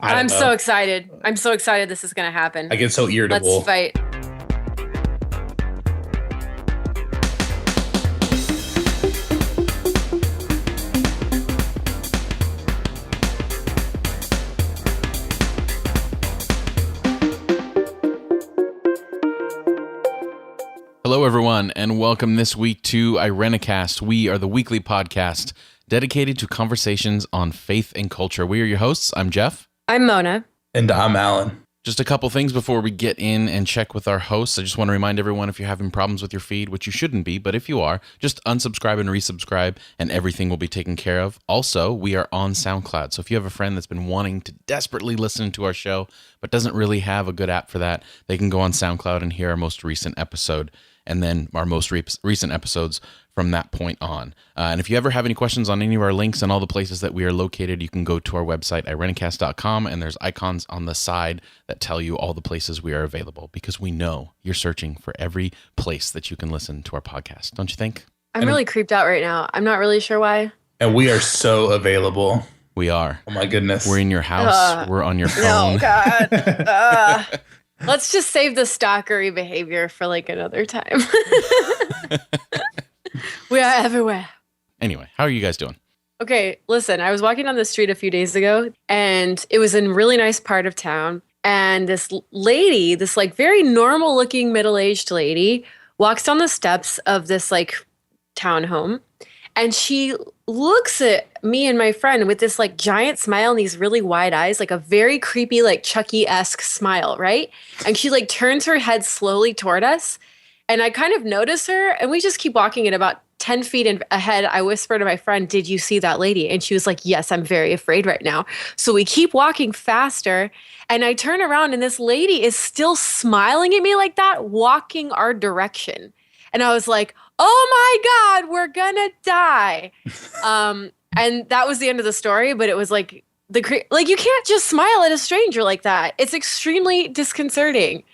I don't I'm know. so excited. I'm so excited this is going to happen. I get so irritable. Let's fight. Hello, everyone, and welcome this week to Irenicast. We are the weekly podcast dedicated to conversations on faith and culture. We are your hosts. I'm Jeff. I'm Mona. And I'm Alan. Just a couple things before we get in and check with our hosts. I just want to remind everyone, if you're having problems with your feed, which you shouldn't be, but if you are, just unsubscribe and resubscribe, and everything will be taken care of. Also, we are on SoundCloud, so if you have a friend that's been wanting to desperately listen to our show, but doesn't really have a good app for that, they can go on SoundCloud and hear our most recent episode, and then our most recent episodes from that point on. And if you ever have any questions on any of our links and all the places that we are located, you can go to our website, irenicast.com, and there's icons on the side that tell you all the places we are available, because we know you're searching for every place that you can listen to our podcast. Don't you think? I'm really creeped out right now. I'm not really sure why. And we are so available. We are. Oh my goodness. We're in your house. We're on your phone. No, God. Let's just save the stalkery behavior for like another time. We are everywhere. Anyway, how are you guys doing? Okay, listen, I was walking down the street a few days ago, and it was in a really nice part of town. And this lady, this like very normal looking middle-aged lady, walks down the steps of this like townhome. And she looks at me and my friend with this like giant smile and these really wide eyes, like a very creepy, like Chucky-esque smile, right? And she like turns her head slowly toward us. And I kind of notice her, and we just keep walking. At about 10 feet ahead, I whisper to my friend, "Did you see that lady?" And she was like, "Yes, I'm very afraid right now." So we keep walking faster, and I turn around, and this lady is still smiling at me like that, walking our direction. And I was like, "Oh my God, we're gonna die." And that was the end of the story, but it was like, you can't just smile at a stranger like that. It's extremely disconcerting.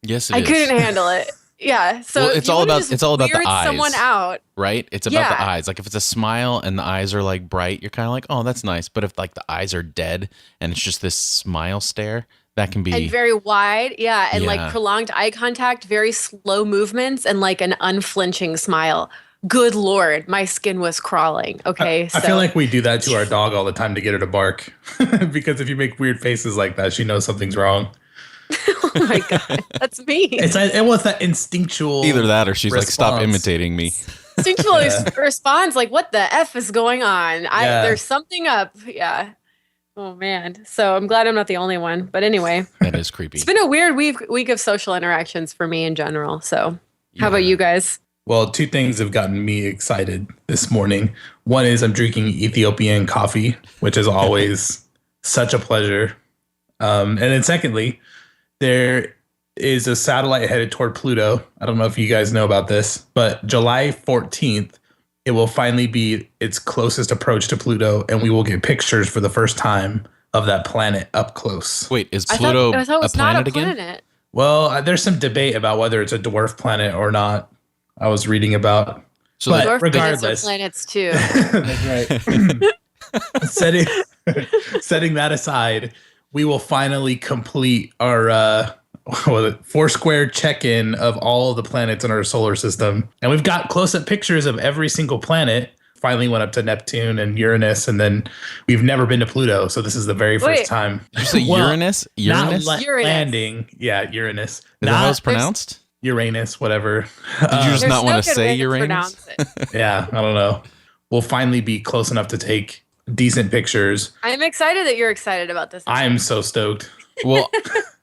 Yes, it is. I couldn't handle it. Yeah, so well, it's all about the eyes, someone out, right? It's about the eyes. Like if it's a smile and the eyes are like bright, you're kind of like, "Oh, that's nice." But if like the eyes are dead and it's just this smile stare, that can be and very wide, and like prolonged eye contact, very slow movements, and like an unflinching smile. Good Lord, my skin was crawling. Okay, I feel like we do that to our dog all the time to get her to bark, because if you make weird faces like that, she knows something's wrong. Oh my God, that's me. It was that instinctual. Either that, or she's response. like, "Stop imitating me." Instinctual response, like, what the F is going on? There's something up. Yeah. Oh man. So I'm glad I'm not the only one. But anyway, that is creepy. It's been a weird week of social interactions for me in general. So how about you guys? Well, two things have gotten me excited this morning. One is I'm drinking Ethiopian coffee, which is always such a pleasure. And then secondly, there is a satellite headed toward Pluto. I don't know if you guys know about this, but July 14th, it will finally be its closest approach to Pluto, and we will get pictures for the first time of that planet up close. Wait, is Pluto I thought it was a planet not a again? planet. Well, there's some debate about whether it's a dwarf planet or not. I was reading about. So but Dwarf regardless, planets too. That's right. setting that aside, we will finally complete our Foursquare check-in of all of the planets in our solar system. And we've got close-up pictures of every single planet. Finally went up to Neptune and Uranus, and then we've never been to Pluto. So this is the very first time. Did you say Uranus? Uranus? Not Uranus. landing. Yeah, Uranus. Is that how it's pronounced? Uranus, whatever. Did you just not want to say Uranus? Pronounce it. Yeah, I don't know. We'll finally be close enough to take decent pictures. I'm excited that you're excited about this. I'm so stoked. Well,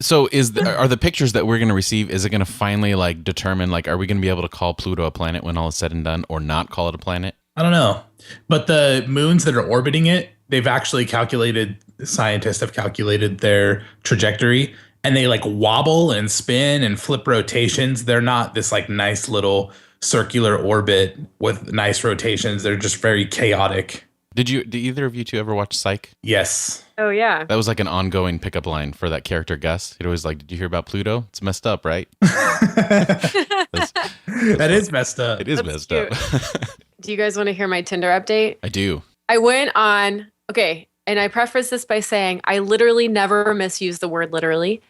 so are the pictures that we're going to receive, is it going to finally like determine, like, are we going to be able to call Pluto a planet when all is said and done, or not call it a planet? I don't know. But the moons that are orbiting it, they've actually scientists have calculated their trajectory, and they like wobble and spin and flip rotations. They're not this like nice little circular orbit with nice rotations. They're just very chaotic. Did either of you two ever watch Psych? Yes. Oh yeah. That was like an ongoing pickup line for that character Gus. He'd always like, "Did you hear about Pluto? It's messed up, right?" That is messed up. It is messed up. Do you guys want to hear my Tinder update? I do. I went on, okay, And I preface this by saying I literally never misuse the word literally.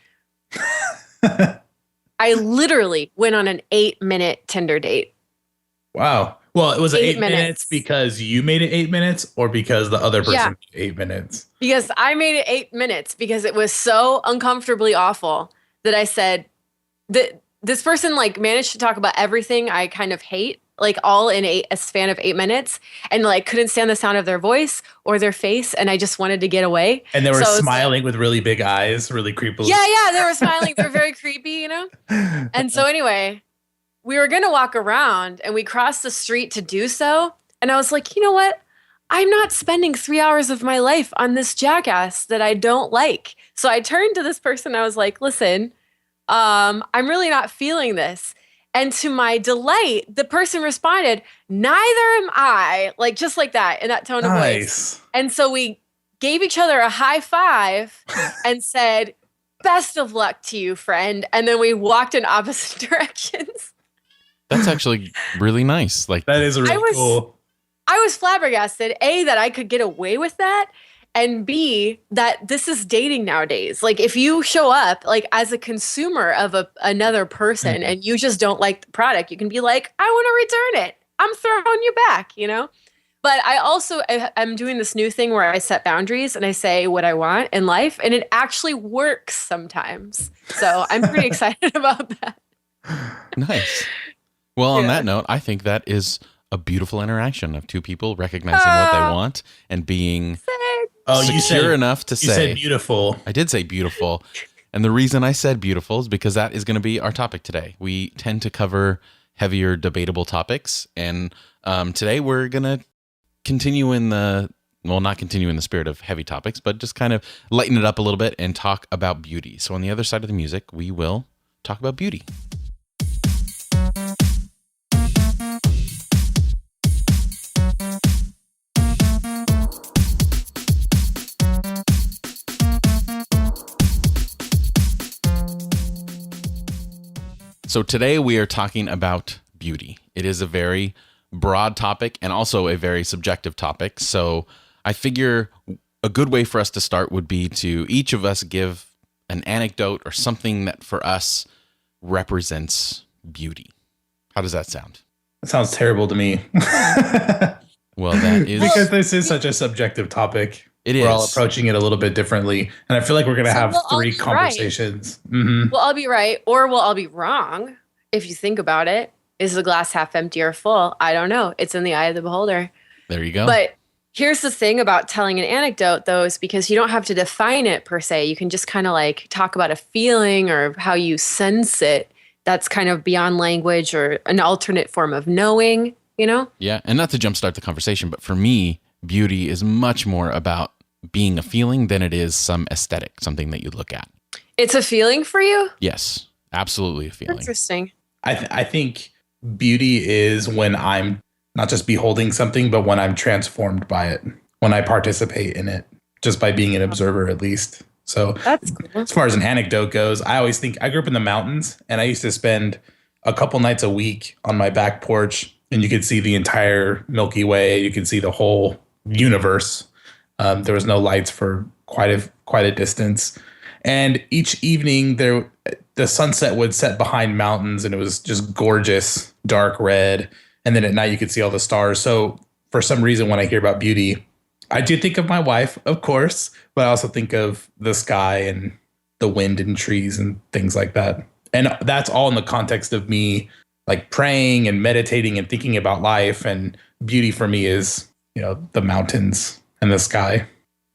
I literally went on an 8-minute Tinder date. Wow. Well, it was 8 minutes8 minutes. because you made it 8 minutes or because the other person Yeah. made 8 minutes? Because I made it 8 minutes because it was so uncomfortably awful that I said that this person like managed to talk about everything I kind of hate, like all in a span of 8 minutes, and like couldn't stand the sound of their voice or their face, and I just wanted to get away. And they were So smiling with really big eyes, really creepily. yeah, they were smiling. They were very creepy, you know? And so anyway, we were going to walk around and we crossed the street to do so. And I was like, you know what? I'm not spending 3 hours of my life on this jackass that I don't like. So I turned to this person. I was like, listen, I'm really not feeling this. And to my delight, the person responded, neither am I, like just like that in that tone of voice. Nice. And so we gave each other a high five and said, best of luck to you, friend. And then we walked in opposite directions. That's actually really nice. Like That is really cool. I was flabbergasted, A, that I could get away with that, and B, that this is dating nowadays. Like if you show up like as a consumer of another person and you just don't like the product, you can be like, I want to return it. I'm throwing you back, you know? But I'm doing this new thing where I set boundaries and I say what I want in life, and it actually works sometimes. So I'm pretty excited about that. Nice. Well, on that note, I think that is a beautiful interaction of two people recognizing what they want and being secure enough to say. You said beautiful. I did say beautiful. And the reason I said beautiful is because that is going to be our topic today. We tend to cover heavier, debatable topics. And today we're going to continue in not continue in the spirit of heavy topics, but just kind of lighten it up a little bit and talk about beauty. So on the other side of the music, we will talk about beauty. So today we are talking about beauty. It is a very broad topic and also a very subjective topic. So I figure a good way for us to start would be to each of us give an anecdote or something that for us represents beauty. How does that sound? That sounds terrible to me. Well, that is because this is such a subjective topic. We're all approaching it a little bit differently. And I feel like we're going to have three conversations. Right. Mm-hmm. We'll all be right or we'll all be wrong if you think about it. Is the glass half empty or full? I don't know. It's in the eye of the beholder. There you go. But here's the thing about telling an anecdote, though, is because you don't have to define it per se. You can just kind of like talk about a feeling or how you sense it. That's kind of beyond language or an alternate form of knowing, you know? Yeah. And not to jumpstart the conversation, but for me, beauty is much more about being a feeling than it is some aesthetic, something that you look at. It's a feeling for you? Yes, absolutely a feeling. Interesting. I think beauty is when I'm not just beholding something, but when I'm transformed by it, when I participate in it, just by being an observer at least. So that's cool. As far as an anecdote goes, I always think I grew up in the mountains and I used to spend a couple nights a week on my back porch and you could see the entire Milky Way. You could see the whole universe. There was no lights for quite a distance. And each evening the sunset would set behind mountains and it was just gorgeous, dark red. And then at night you could see all the stars. So for some reason, when I hear about beauty, I do think of my wife, of course, but I also think of the sky and the wind and trees and things like that. And that's all in the context of me like praying and meditating and thinking about life. And beauty for me is, the mountains and the sky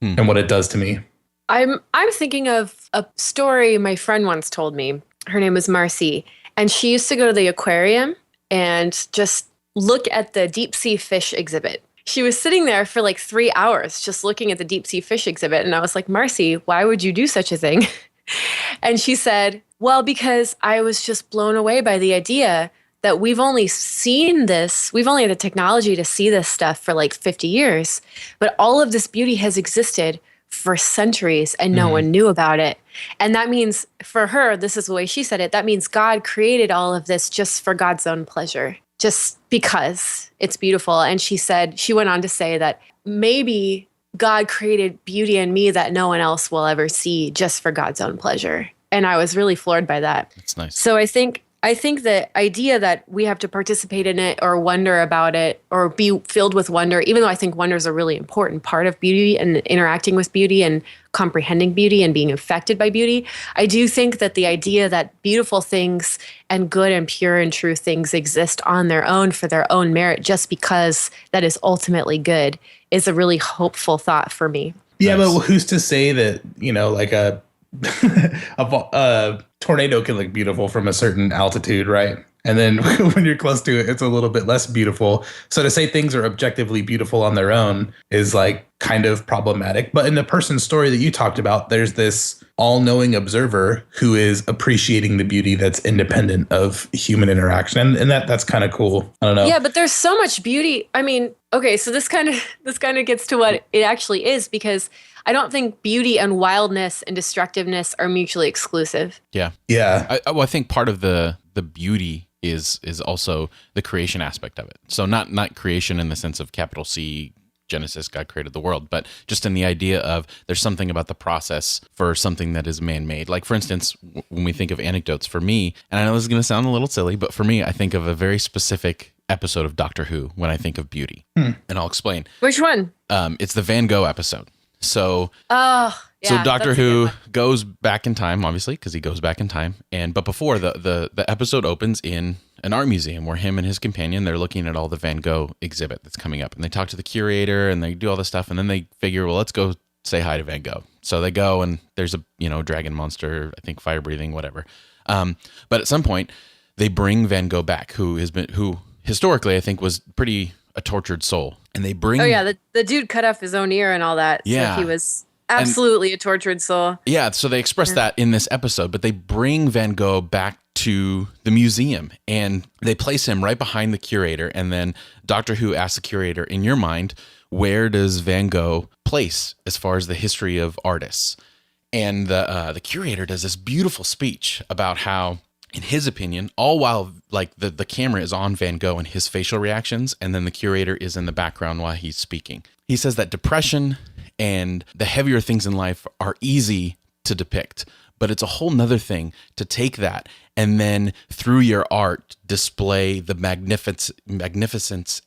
and what it does to me. I'm thinking of a story my friend once told me. Her name was Marcy, and she used to go to the aquarium and just look at the deep sea fish exhibit. She was sitting there for like 3 hours just looking at the deep sea fish exhibit. And I was like, Marcy, why would you do such a thing? And she said, well, because I was just blown away by the idea that we've only had the technology to see this stuff for like 50 years, but all of this beauty has existed for centuries and no one knew about it. And that means for her, this is the way she said it, that means God created all of this just for God's own pleasure, just because it's beautiful. And she went on to say that maybe God created beauty in me that no one else will ever see just for God's own pleasure. And I was really floored by that. That's nice. So I think the idea that we have to participate in it or wonder about it or be filled with wonder, even though I think wonder is a really important part of beauty and interacting with beauty and comprehending beauty and being affected by beauty, I do think that the idea that beautiful things and good and pure and true things exist on their own for their own merit just because that is ultimately good is a really hopeful thought for me. Yeah, nice. But who's to say that, like a tornado can look beautiful from a certain altitude, right? And then when you're close to it, it's a little bit less beautiful. So to say things are objectively beautiful on their own is like kind of problematic. But in the person's story that you talked about, there's this all-knowing observer who is appreciating the beauty that's independent of human interaction. And that's kind of cool. I don't know. Yeah, but there's so much beauty. I mean, okay, so this kind of gets to what it actually is, because I don't think beauty and wildness and destructiveness are mutually exclusive. Yeah. Yeah. I think part of the beauty is also the creation aspect of it. So not creation in the sense of capital C, Genesis, God created the world, but just in the idea of there's something about the process for something that is man-made. Like, for instance, when we think of anecdotes, for me, and I know this is going to sound a little silly, but for me, I think of a very specific episode of Doctor Who when I think of beauty. And I'll explain. Which one? It's the Van Gogh episode. So, yeah, so Doctor Who goes back in time, obviously, because he goes back in time. But before the episode opens in an art museum where him and his companion, they're looking at all the Van Gogh exhibit that's coming up, and they talk to the curator and they do all this stuff, and then they figure, well, let's go say hi to Van Gogh. So they go, and there's a dragon monster, I think fire breathing, whatever. But at some point, they bring Van Gogh back, who historically I think was pretty a tortured soul. And they bring... Oh, yeah, the dude cut off his own ear and all that. Yeah. So he was absolutely a tortured soul. Yeah, so they express that in this episode, but they bring Van Gogh back to the museum, and they place him right behind the curator, and then Doctor Who asks the curator, in your mind, where does Van Gogh place as far as the history of artists? And the curator does this beautiful speech about how, in his opinion, all while like the camera is on Van Gogh and his facial reactions, and then the curator is in the background while he's speaking. He says that depression and the heavier things in life are easy to depict, but it's a whole nother thing to take that and then through your art display the magnificence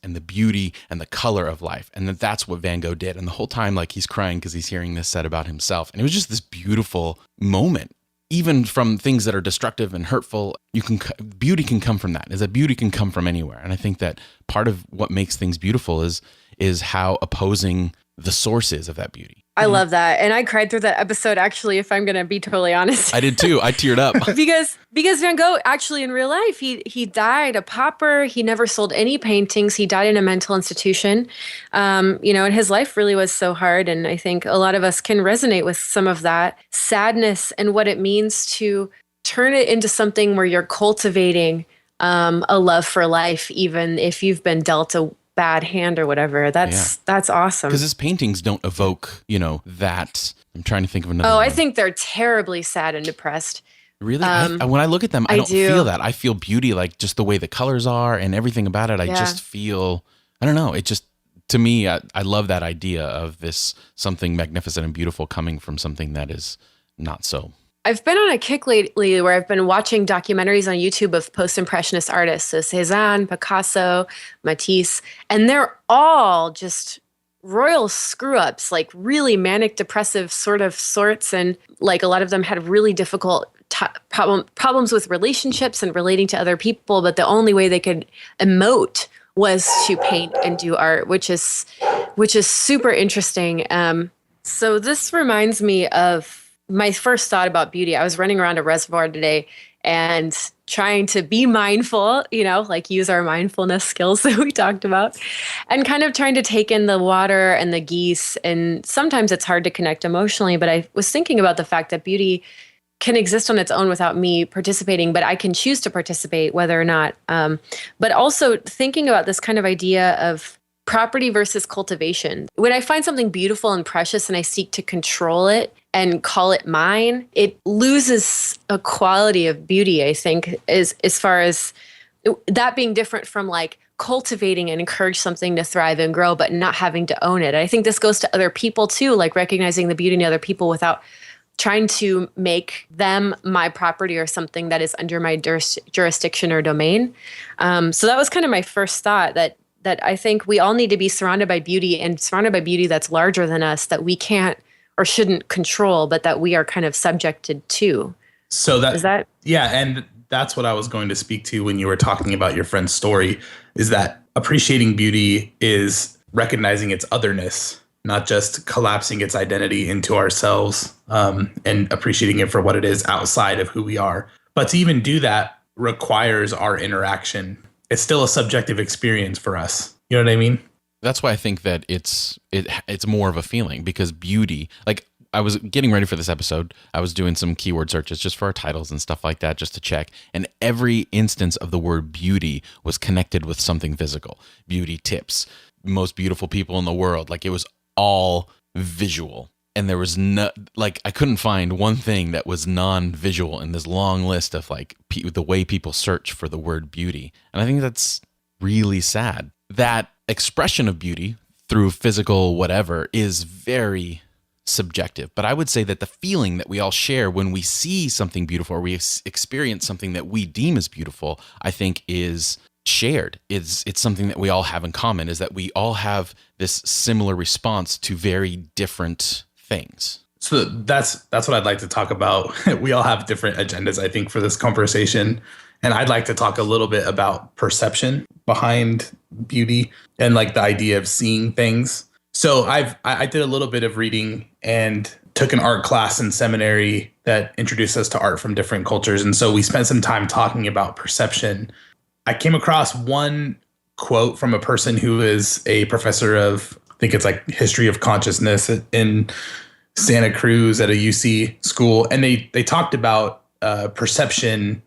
and the beauty and the color of life. And that's what Van Gogh did. And the whole time, like, he's crying because he's hearing this said about himself. And it was just this beautiful moment. Even from things that are destructive and hurtful, beauty can come from that. Is that beauty can come from anywhere. And I think that part of what makes things beautiful is how opposing the source is of that beauty. I love that. And I cried through that episode, actually, if I'm going to be totally honest. I did too. I teared up. because Van Gogh, actually, in real life, he died a pauper. He never sold any paintings. He died in a mental institution. And his life really was so hard. And I think a lot of us can resonate with some of that sadness and what it means to turn it into something where you're cultivating a love for life, even if you've been dealt a bad hand or whatever. That's awesome. Because his paintings don't evoke, that. I'm trying to think of another. Oh, one. I think they're terribly sad and depressed. Really? When I look at them, I don't feel that. I feel beauty, like just the way the colors are and everything about it. I just feel, I don't know. It just, to me, I love that idea of this something magnificent and beautiful coming from something that is not so. I've been on a kick lately where I've been watching documentaries on YouTube of post-impressionist artists. So Cézanne, Picasso, Matisse, and they're all just royal screw-ups, like really manic depressive sorts. And like a lot of them had really difficult problems with relationships and relating to other people. But the only way they could emote was to paint and do art, which is super interesting. So this reminds me of my first thought about beauty. I was running around a reservoir today and trying to be mindful, like use our mindfulness skills that we talked about, and kind of trying to take in the water and the geese. And sometimes it's hard to connect emotionally, but I was thinking about the fact that beauty can exist on its own without me participating, but I can choose to participate whether or not. But also thinking about this kind of idea of property versus cultivation. When I find something beautiful and precious and I seek to control it and call it mine, it loses a quality of beauty, I think, as far as that being different from like cultivating and encourage something to thrive and grow, but not having to own it. I think this goes to other people too, like recognizing the beauty in other people without trying to make them my property or something that is under my jurisdiction or domain. So that was kind of my first thought, that I think we all need to be surrounded by beauty, and surrounded by beauty that's larger than us, that we can't or shouldn't control, but that we are kind of subjected to. So Is that? Yeah, and that's what I was going to speak to when you were talking about your friend's story, is that appreciating beauty is recognizing its otherness, not just collapsing its identity into ourselves, and appreciating it for what it is outside of who we are. But to even do that requires our interaction. It's still a subjective experience for us. You know what I mean? That's why I think that it's more of a feeling, because beauty, like, I was getting ready for this episode. I was doing some keyword searches just for our titles and stuff like that, just to check. And every instance of the word beauty was connected with something physical. Beauty tips, most beautiful people in the world. Like, it was all visual. And there was no, like, I couldn't find one thing that was non-visual in this long list of like the way people search for the word beauty. And I think that's really sad. That expression of beauty through physical whatever is very subjective, but I would say that the feeling that we all share when we see something beautiful, or we experience something that we deem as beautiful, I think is shared. It's something that we all have in common, is that we all have this similar response to very different things. So that's what I'd like to talk about. We all have different agendas, I think, for this conversation. And I'd like to talk a little bit about perception behind beauty and like the idea of seeing things. So I did a little bit of reading and took an art class in seminary that introduced us to art from different cultures. And so we spent some time talking about perception. I came across one quote from a person who is a professor of, I think it's like history of consciousness in Santa Cruz at a UC school. And they talked about perception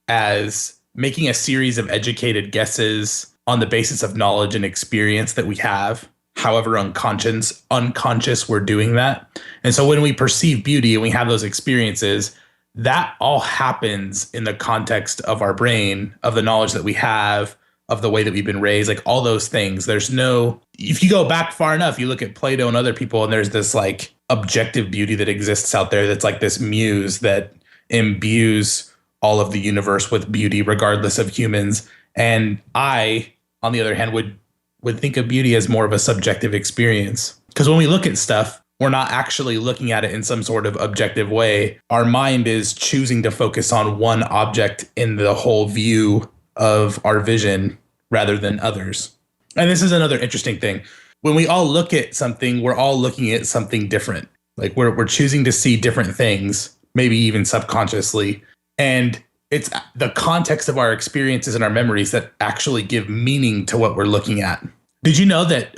as making a series of educated guesses on the basis of knowledge and experience that we have. However unconscious we're doing that. And so when we perceive beauty and we have those experiences, that all happens in the context of our brain, of the knowledge that we have, of the way that we've been raised, like all those things. There's no, if you go back far enough, you look at Plato and other people, and there's this like objective beauty that exists out there that's like this muse that imbues all of the universe with beauty, regardless of humans. And I, on the other hand, would think of beauty as more of a subjective experience. Because when we look at stuff, we're not actually looking at it in some sort of objective way. Our mind is choosing to focus on one object in the whole view of our vision rather than others. And this is another interesting thing. When we all look at something, we're all looking at something different. Like we're choosing to see different things, maybe even subconsciously. And it's the context of our experiences and our memories that actually give meaning to what we're looking at. Did you know that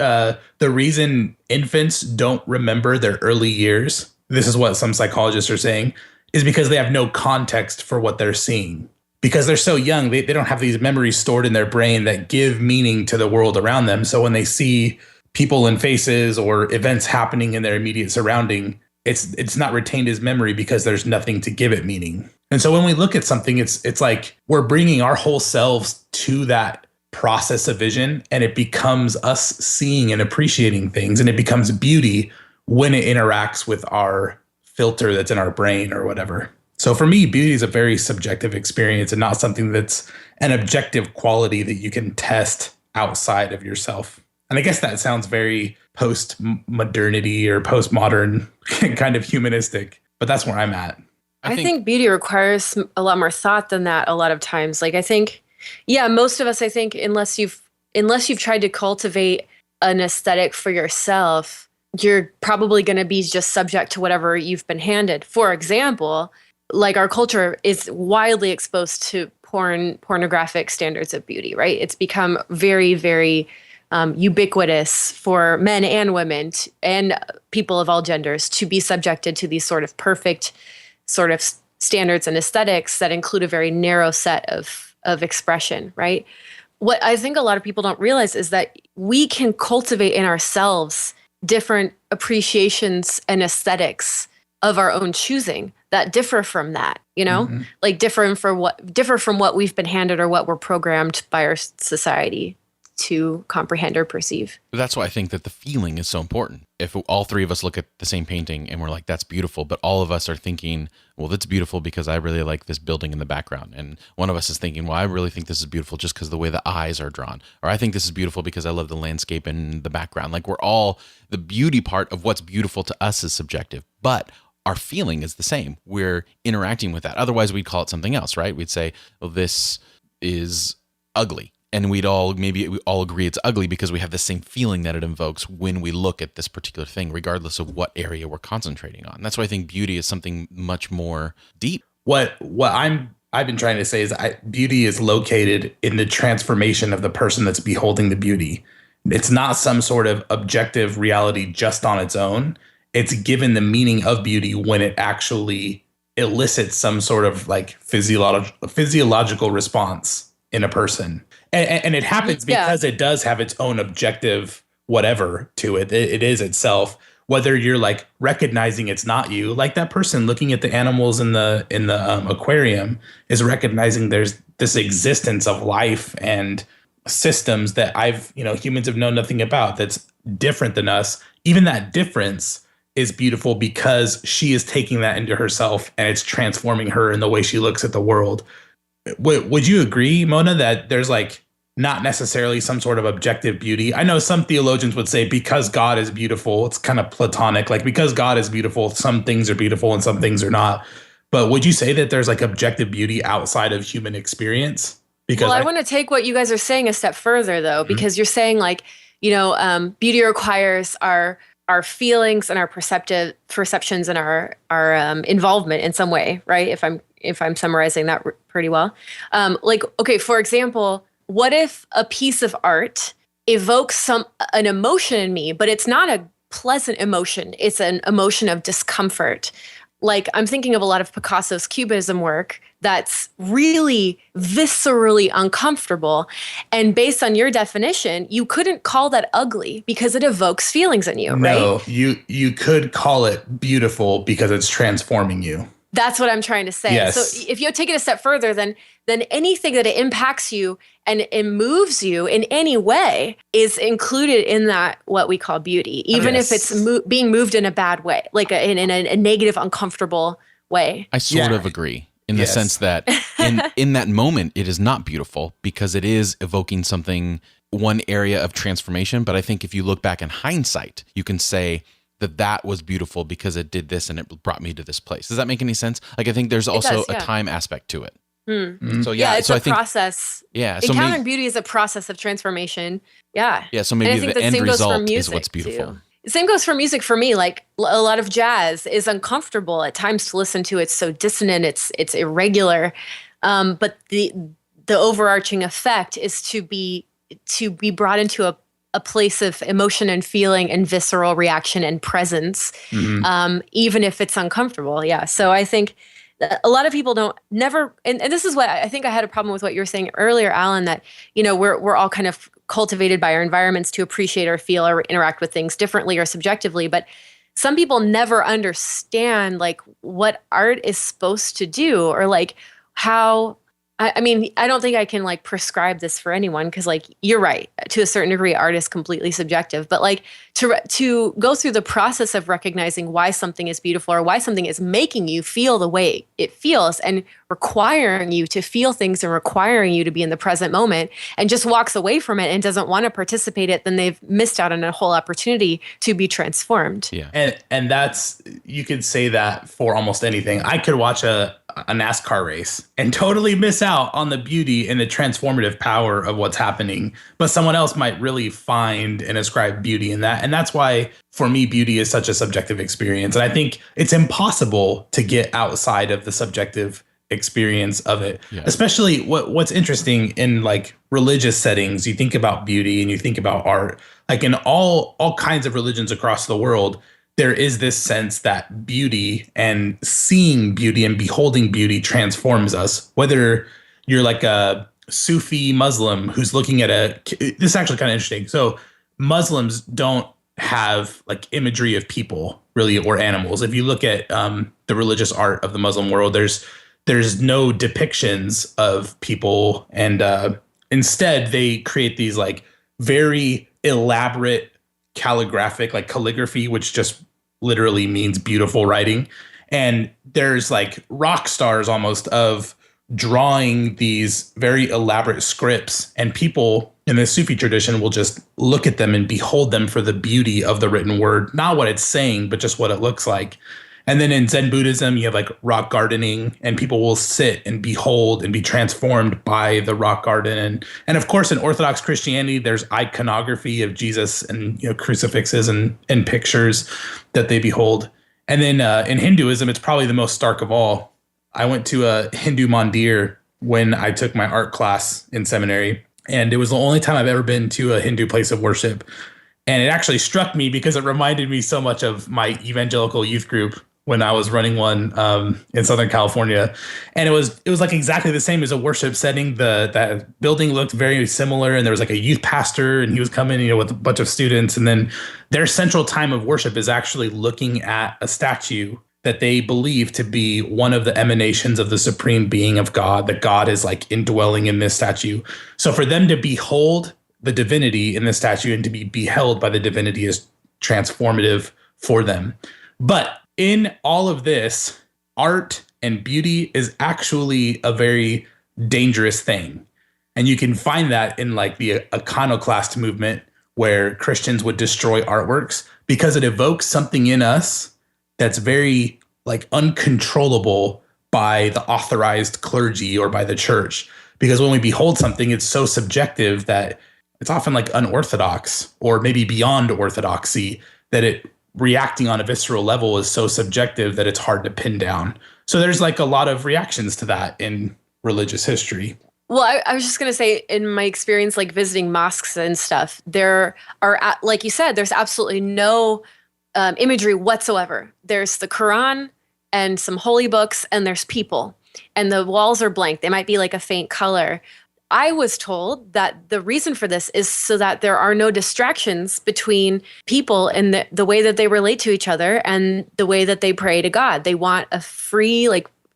the reason infants don't remember their early years, this is what some psychologists are saying, is because they have no context for what they're seeing. Because they're so young, they don't have these memories stored in their brain that give meaning to the world around them. So when they see people and faces or events happening in their immediate surrounding, it's not retained as memory because there's nothing to give it meaning. And so when we look at something, it's like we're bringing our whole selves to that process of vision, and it becomes us seeing and appreciating things, and it becomes beauty when it interacts with our filter that's in our brain or whatever. So for me, beauty is a very subjective experience and not something that's an objective quality that you can test outside of yourself. And I guess that sounds very post-modernity or postmodern kind of humanistic, but that's where I'm at. I think beauty requires a lot more thought than that a lot of times. Like I think, yeah, most of us, I think, unless you've tried to cultivate an aesthetic for yourself, you're probably going to be just subject to whatever you've been handed. For example, like our culture is widely exposed to pornographic standards of beauty, right? It's become very, very ubiquitous for men and women and people of all genders to be subjected to these sort of perfect sort of standards and aesthetics that include a very narrow set of expression, right? What I think a lot of people don't realize is that we can cultivate in ourselves different appreciations and aesthetics of our own choosing that differ from that, you know, like differ from what we've been handed or what we're programmed by our society. to comprehend or perceive. That's why I think that the feeling is so important. If all three of us look at the same painting and we're like, that's beautiful, but all of us are thinking, well, that's beautiful because I really like this building in the background. And one of us is thinking, well, I really think this is beautiful just because the way the eyes are drawn. Or I think this is beautiful because I love the landscape in the background. Like the beauty part of what's beautiful to us is subjective, but our feeling is the same. We're interacting with that. Otherwise, we'd call it something else, right? We'd say, well, this is ugly. And we all agree it's ugly because we have the same feeling that it invokes when we look at this particular thing, regardless of what area we're concentrating on. That's why I think beauty is something much more deep. What I've been trying to say is beauty is located in the transformation of the person that's beholding the beauty. It's not some sort of objective reality just on its own. It's given the meaning of beauty when it actually elicits some sort of like physiological response in a person. And it happens because it does have its own objective whatever to it. It is itself, whether you're like recognizing it's not you, like that person looking at the animals in the aquarium is recognizing there's this existence of life and systems that humans have known nothing about that's different than us. Even that difference is beautiful because she is taking that into herself and it's transforming her in the way she looks at the world. Would you agree, Mona, that there's like not necessarily some sort of objective beauty? I know some theologians would say because God is beautiful, it's kind of Platonic, like because God is beautiful, some things are beautiful and some things are not. But would you say that there's like objective beauty outside of human experience? Because I want to take what you guys are saying a step further, though, because you're saying like, beauty requires our feelings and our perceptions and our involvement in some way, right? If I'm summarizing that pretty well. Okay, for example, what if a piece of art evokes an emotion in me, but it's not a pleasant emotion. It's an emotion of discomfort. Like I'm thinking of a lot of Picasso's Cubism work that's really viscerally uncomfortable. And based on your definition, you couldn't call that ugly because it evokes feelings in you, right? No, you could call it beautiful because it's transforming you. That's what I'm trying to say. Yes. So if you take it a step further, then anything that it impacts you and it moves you in any way is included in that what we call beauty, even if it's being moved in a bad way, like in a negative, uncomfortable way. I sort of agree in the sense that in that moment, it is not beautiful because it is evoking something, one area of transformation. But I think if you look back in hindsight, you can say, that was beautiful because it did this and it brought me to this place. Does that make any sense? Like I think there's also a time aspect to it. Mm-hmm. So it's a process. Yeah, so encountering beauty is a process of transformation. Yeah. Yeah. So maybe the end result is what's beautiful. Too. Same goes for music for me. Like a lot of jazz is uncomfortable at times to listen to. It's so dissonant. It's irregular. But the overarching effect is to be brought into a place of emotion and feeling and visceral reaction and presence, even if it's uncomfortable. Yeah. So I think a lot of people and this is what I think I had a problem with what you were saying earlier, Alan, that, we're all kind of cultivated by our environments to appreciate or feel or interact with things differently or subjectively. But some people never understand like what art is supposed to do or like how, I mean, I don't think I can like prescribe this for anyone because like you're right, to a certain degree, art is completely subjective. But like to go through the process of recognizing why something is beautiful or why something is making you feel the way it feels and requiring you to feel things and requiring you to be in the present moment and just walks away from it and doesn't want to participate in it, then they've missed out on a whole opportunity to be transformed. Yeah. And that's, you could say that for almost anything. I could watch a NASCAR race and totally miss out on the beauty and the transformative power of what's happening. But someone else might really find and ascribe beauty in that. And that's why, for me, beauty is such a subjective experience. And I think it's impossible to get outside of the subjective experience of it. Yeah. Especially what's interesting in like religious settings, you think about beauty and you think about art, like in all kinds of religions across the world, there is this sense that beauty and seeing beauty and beholding beauty transforms us. Whether you're like a Sufi Muslim who's looking at this is actually kind of interesting. So Muslims don't have like imagery of people really or animals. If you look at the religious art of the Muslim world, there's no depictions of people, and instead they create these like very elaborate calligraphy, which just literally means beautiful writing. And there's like rock stars almost of drawing these very elaborate scripts, and people in the Sufi tradition will just look at them and behold them for the beauty of the written word, not what it's saying, but just what it looks like. And then in Zen Buddhism, you have like rock gardening, and people will sit and behold and be transformed by the rock garden. And of course, in Orthodox Christianity, there's iconography of Jesus and crucifixes and pictures that they behold. And then in Hinduism, it's probably the most stark of all. I went to a Hindu mandir when I took my art class in seminary, and it was the only time I've ever been to a Hindu place of worship. And it actually struck me because it reminded me so much of my evangelical youth group when I was running one in Southern California. And it was like exactly the same as a worship setting. That building looked very similar, and there was like a youth pastor, and he was coming, with a bunch of students. And then their central time of worship is actually looking at a statue that they believe to be one of the emanations of the supreme being of God, that God is like indwelling in this statue. So for them to behold the divinity in the statue and to be beheld by the divinity is transformative for them. But in all of this, art and beauty is actually a very dangerous thing. And you can find that in like the iconoclast movement, where Christians would destroy artworks because it evokes something in us that's very like uncontrollable by the authorized clergy or by the church. Because when we behold something, it's so subjective that it's often like unorthodox or maybe beyond orthodoxy, that it reacting on a visceral level is so subjective that it's hard to pin down. So there's like a lot of reactions to that in religious history. Well, I was just going to say, in my experience, like visiting mosques and stuff, there are, like you said, there's absolutely no imagery whatsoever. There's the Quran and some holy books, and there's people, and the walls are blank. They might be like a faint color. I was told that the reason for this is so that there are no distractions between people and the way that they relate to each other and the way that they pray to God. They want a free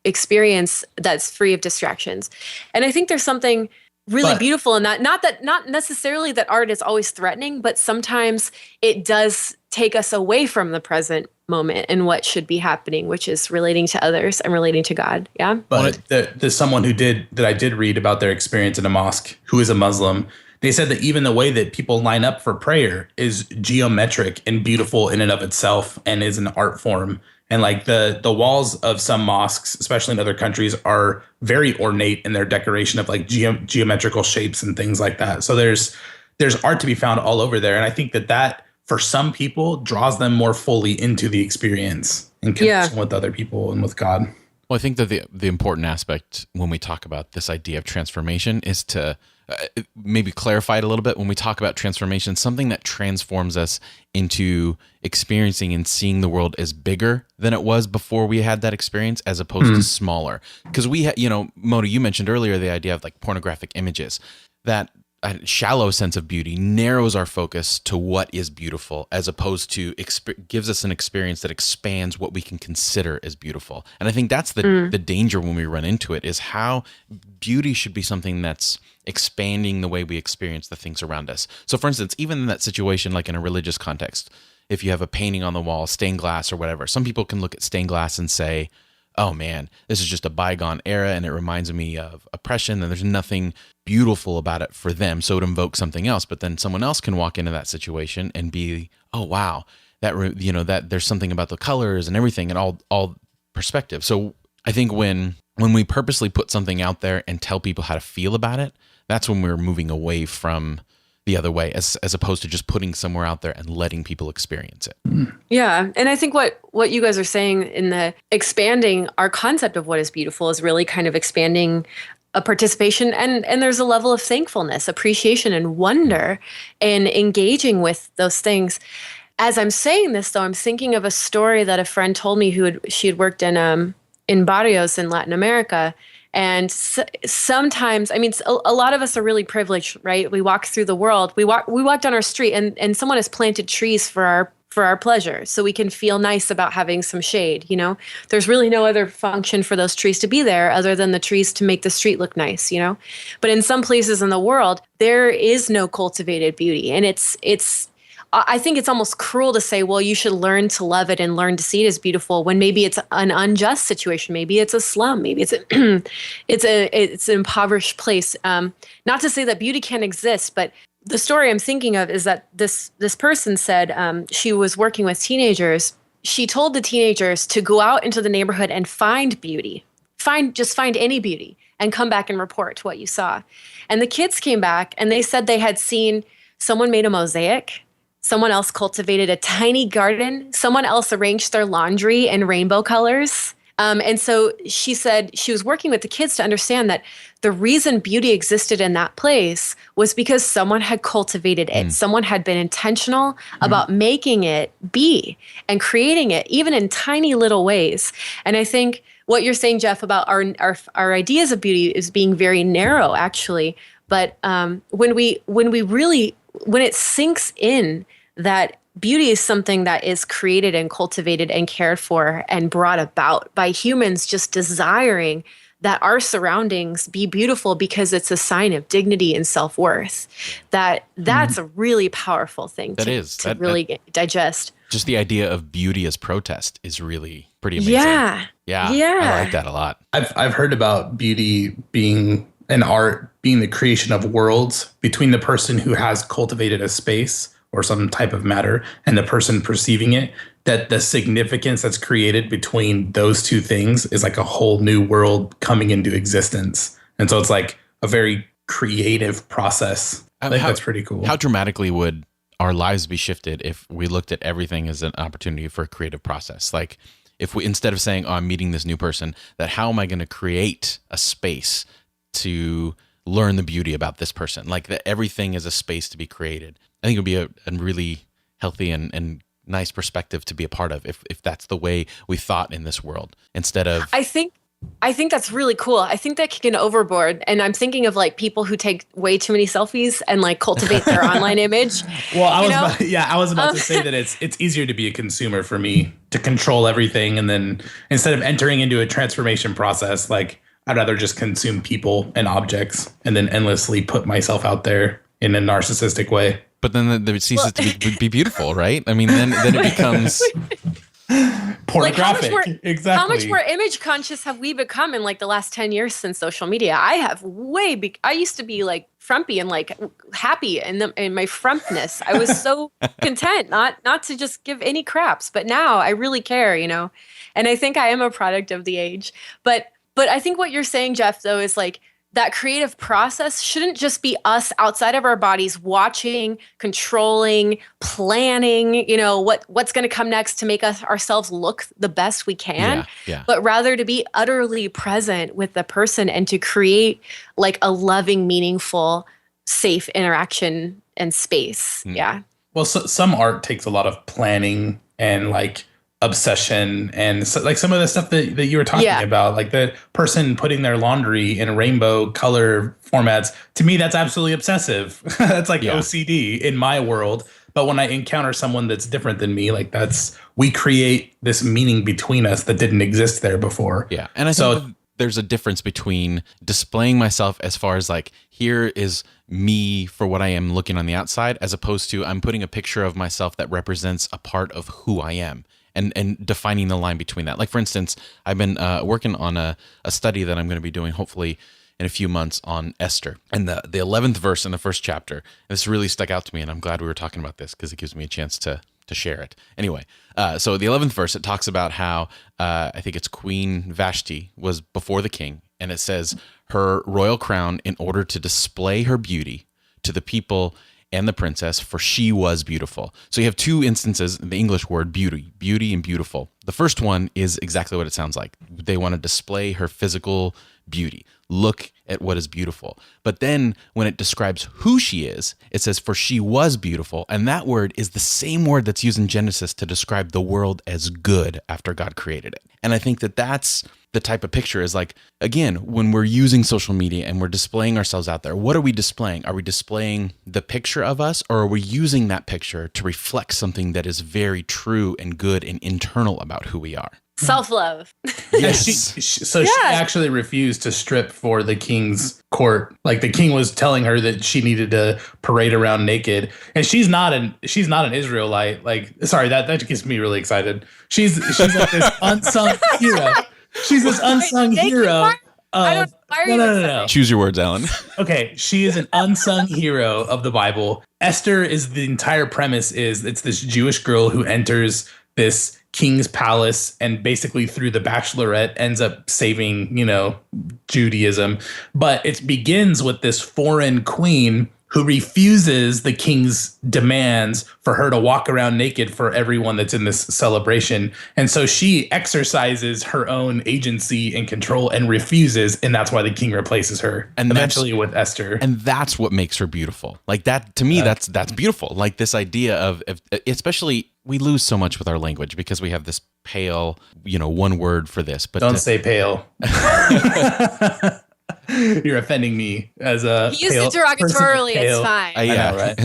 experience that's free of distractions. And I think there's something really beautiful in that. Not necessarily that art is always threatening, but sometimes it does take us away from the present moment and what should be happening, which is relating to others and relating to God. Yeah. But there's someone that I did read about their experience in a mosque who is a Muslim. They said that even the way that people line up for prayer is geometric and beautiful in and of itself, and is an art form. And like the walls of some mosques, especially in other countries, are very ornate in their decoration of like geometrical shapes and things like that. So there's art to be found all over there. And I think that for some people draws them more fully into the experience and connection with other people and with God. Well, I think that the important aspect when we talk about this idea of transformation is to maybe clarify it a little bit. When we talk about transformation, something that transforms us into experiencing and seeing the world as bigger than it was before we had that experience, as opposed to smaller. Because Mona, you mentioned earlier the idea of like pornographic images. That a shallow sense of beauty narrows our focus to what is beautiful, as opposed to gives us an experience that expands what we can consider as beautiful. And I think that's the danger when we run into it, is how beauty should be something that's expanding the way we experience the things around us. So for instance, even in that situation, like in a religious context, if you have a painting on the wall, stained glass or whatever, some people can look at stained glass and say, oh man, this is just a bygone era and it reminds me of oppression, and there's nothing beautiful about it for them, so it invokes something else. But then someone else can walk into that situation and be, oh wow, that there's something about the colors and everything and all perspective. So I think when we purposely put something out there and tell people how to feel about it, that's when we're moving away from the other way, as opposed to just putting somewhere out there and letting people experience it. Yeah. And I think what you guys are saying in the expanding our concept of what is beautiful is really kind of expanding a participation, and there's a level of thankfulness, appreciation, and wonder in engaging with those things. As I'm saying this, though, I'm thinking of a story that a friend told me she had worked in barrios in Latin America. And sometimes, I mean, a lot of us are really privileged, right? We walk through the world. We walk down our street, and someone has planted trees for for our pleasure, so we can feel nice about having some shade. There's really no other function for those trees to be there other than the trees to make the street look nice. But in some places in the world, there is no cultivated beauty, and I think it's almost cruel to say, well, you should learn to love it and learn to see it as beautiful, when maybe it's an unjust situation. Maybe it's a slum. Maybe it's it's an impoverished place. Not to say that beauty can't exist, but the story I'm thinking of is that this person said she was working with teenagers. She told the teenagers to go out into the neighborhood and find beauty. Just find any beauty and come back and report what you saw. And the kids came back and they said they had seen someone made a mosaic. Someone else cultivated a tiny garden. Someone else arranged their laundry in rainbow colors. And so she said she was working with the kids to understand that the reason beauty existed in that place was because someone had cultivated it. Someone had been intentional about making it be and creating it, even in tiny little ways. And I think what you're saying, Jeff, about our ideas of beauty is being very narrow, actually. But when it sinks in that beauty is something that is created and cultivated and cared for and brought about by humans just desiring that our surroundings be beautiful because it's a sign of dignity and self-worth, that's a really powerful thing to really digest. Just the idea of beauty as protest is really pretty amazing. Yeah. I like that a lot. I've heard about beauty being an art, being the creation of worlds between the person who has cultivated a space or some type of matter and the person perceiving it, that the significance that's created between those two things is like a whole new world coming into existence. And so it's like a very creative process. I think that's pretty cool. How dramatically would our lives be shifted if we looked at everything as an opportunity for a creative process? Like if we, instead of saying, oh, I'm meeting this new person, that how am I going to create a space to learn the beauty about this person? Like that everything is a space to be created. I think it would be a really healthy and nice perspective to be a part of if that's the way we thought in this world instead of... I think that's really cool. I think that can get overboard. And I'm thinking of like people who take way too many selfies and like cultivate their online image. Well, I was about to say that it's easier to be a consumer for me, to control everything. And then instead of entering into a transformation process, like I'd rather just consume people and objects and then endlessly put myself out there in a narcissistic way. But then it ceases to be beautiful, right? I mean, then it becomes pornographic. Like exactly. How much more image conscious have we become in like the last 10 years since social media? I have I used to be like frumpy and like happy in my frumpness. I was so content not to just give any craps. But now I really care, And I think I am a product of the age. But I think what you're saying, Jeff, though, is like, that creative process shouldn't just be us outside of our bodies watching, controlling, planning, what's going to come next to make ourselves look the best we can, but rather to be utterly present with the person and to create like a loving, meaningful, safe interaction and space. Yeah. Well, some art takes a lot of planning and like obsession and so, like some of the stuff that you were talking about, like the person putting their laundry in rainbow color formats. To me, that's absolutely obsessive. That's like OCD in my world. But when I encounter someone that's different than me, like we create this meaning between us that didn't exist there before. Yeah. And I think there's a difference between displaying myself as far as like, here is me for what I am looking on the outside, as opposed to I'm putting a picture of myself that represents a part of who I am. And defining the line between that. Like, for instance, I've been working on a study that I'm going to be doing hopefully in a few months on Esther. And the 11th verse in the first chapter, and this really stuck out to me, and I'm glad we were talking about this because it gives me a chance to share it. Anyway, so the 11th verse, it talks about how I think it's Queen Vashti was before the king, and it says her royal crown in order to display her beauty to the people and the princess, for she was beautiful. So you have two instances in the English word beauty and beautiful. The first one is exactly what it sounds like. They want to display her physical beauty. Look at what is beautiful. But then when it describes who she is, it says, for she was beautiful. And that word is the same word that's used in Genesis to describe the world as good after God created it. And I think that that's the type of picture is like, again, when we're using social media and we're displaying ourselves out there, what are we displaying? Are we displaying the picture of us, or are we using that picture to reflect something that is very true and good and internal about who we are? Self-love. Yes. She actually refused to strip for the king's court. Like the king was telling her that she needed to parade around naked, and she's not an Israelite. Like, sorry, that gets me really excited. She's like this unsung hero. She's this unsung hero. No. Choose your words, Alan. Okay, she is an unsung hero of the Bible. Esther is the entire premise. It's this Jewish girl who enters this king's palace and basically through the Bachelorette ends up saving, Judaism. But it begins with this foreign queen who refuses the king's demands for her to walk around naked for everyone that's in this celebration. And so she exercises her own agency and control and refuses, and that's why the king replaces her. And eventually with Esther. And that's what makes her beautiful. Like that, to me, that's beautiful. Like this idea of especially, we lose so much with our language because we have this pale, one word for this. But don't say pale. You're offending me as a. He used it derogatorily. It's fine. Yeah, know, right?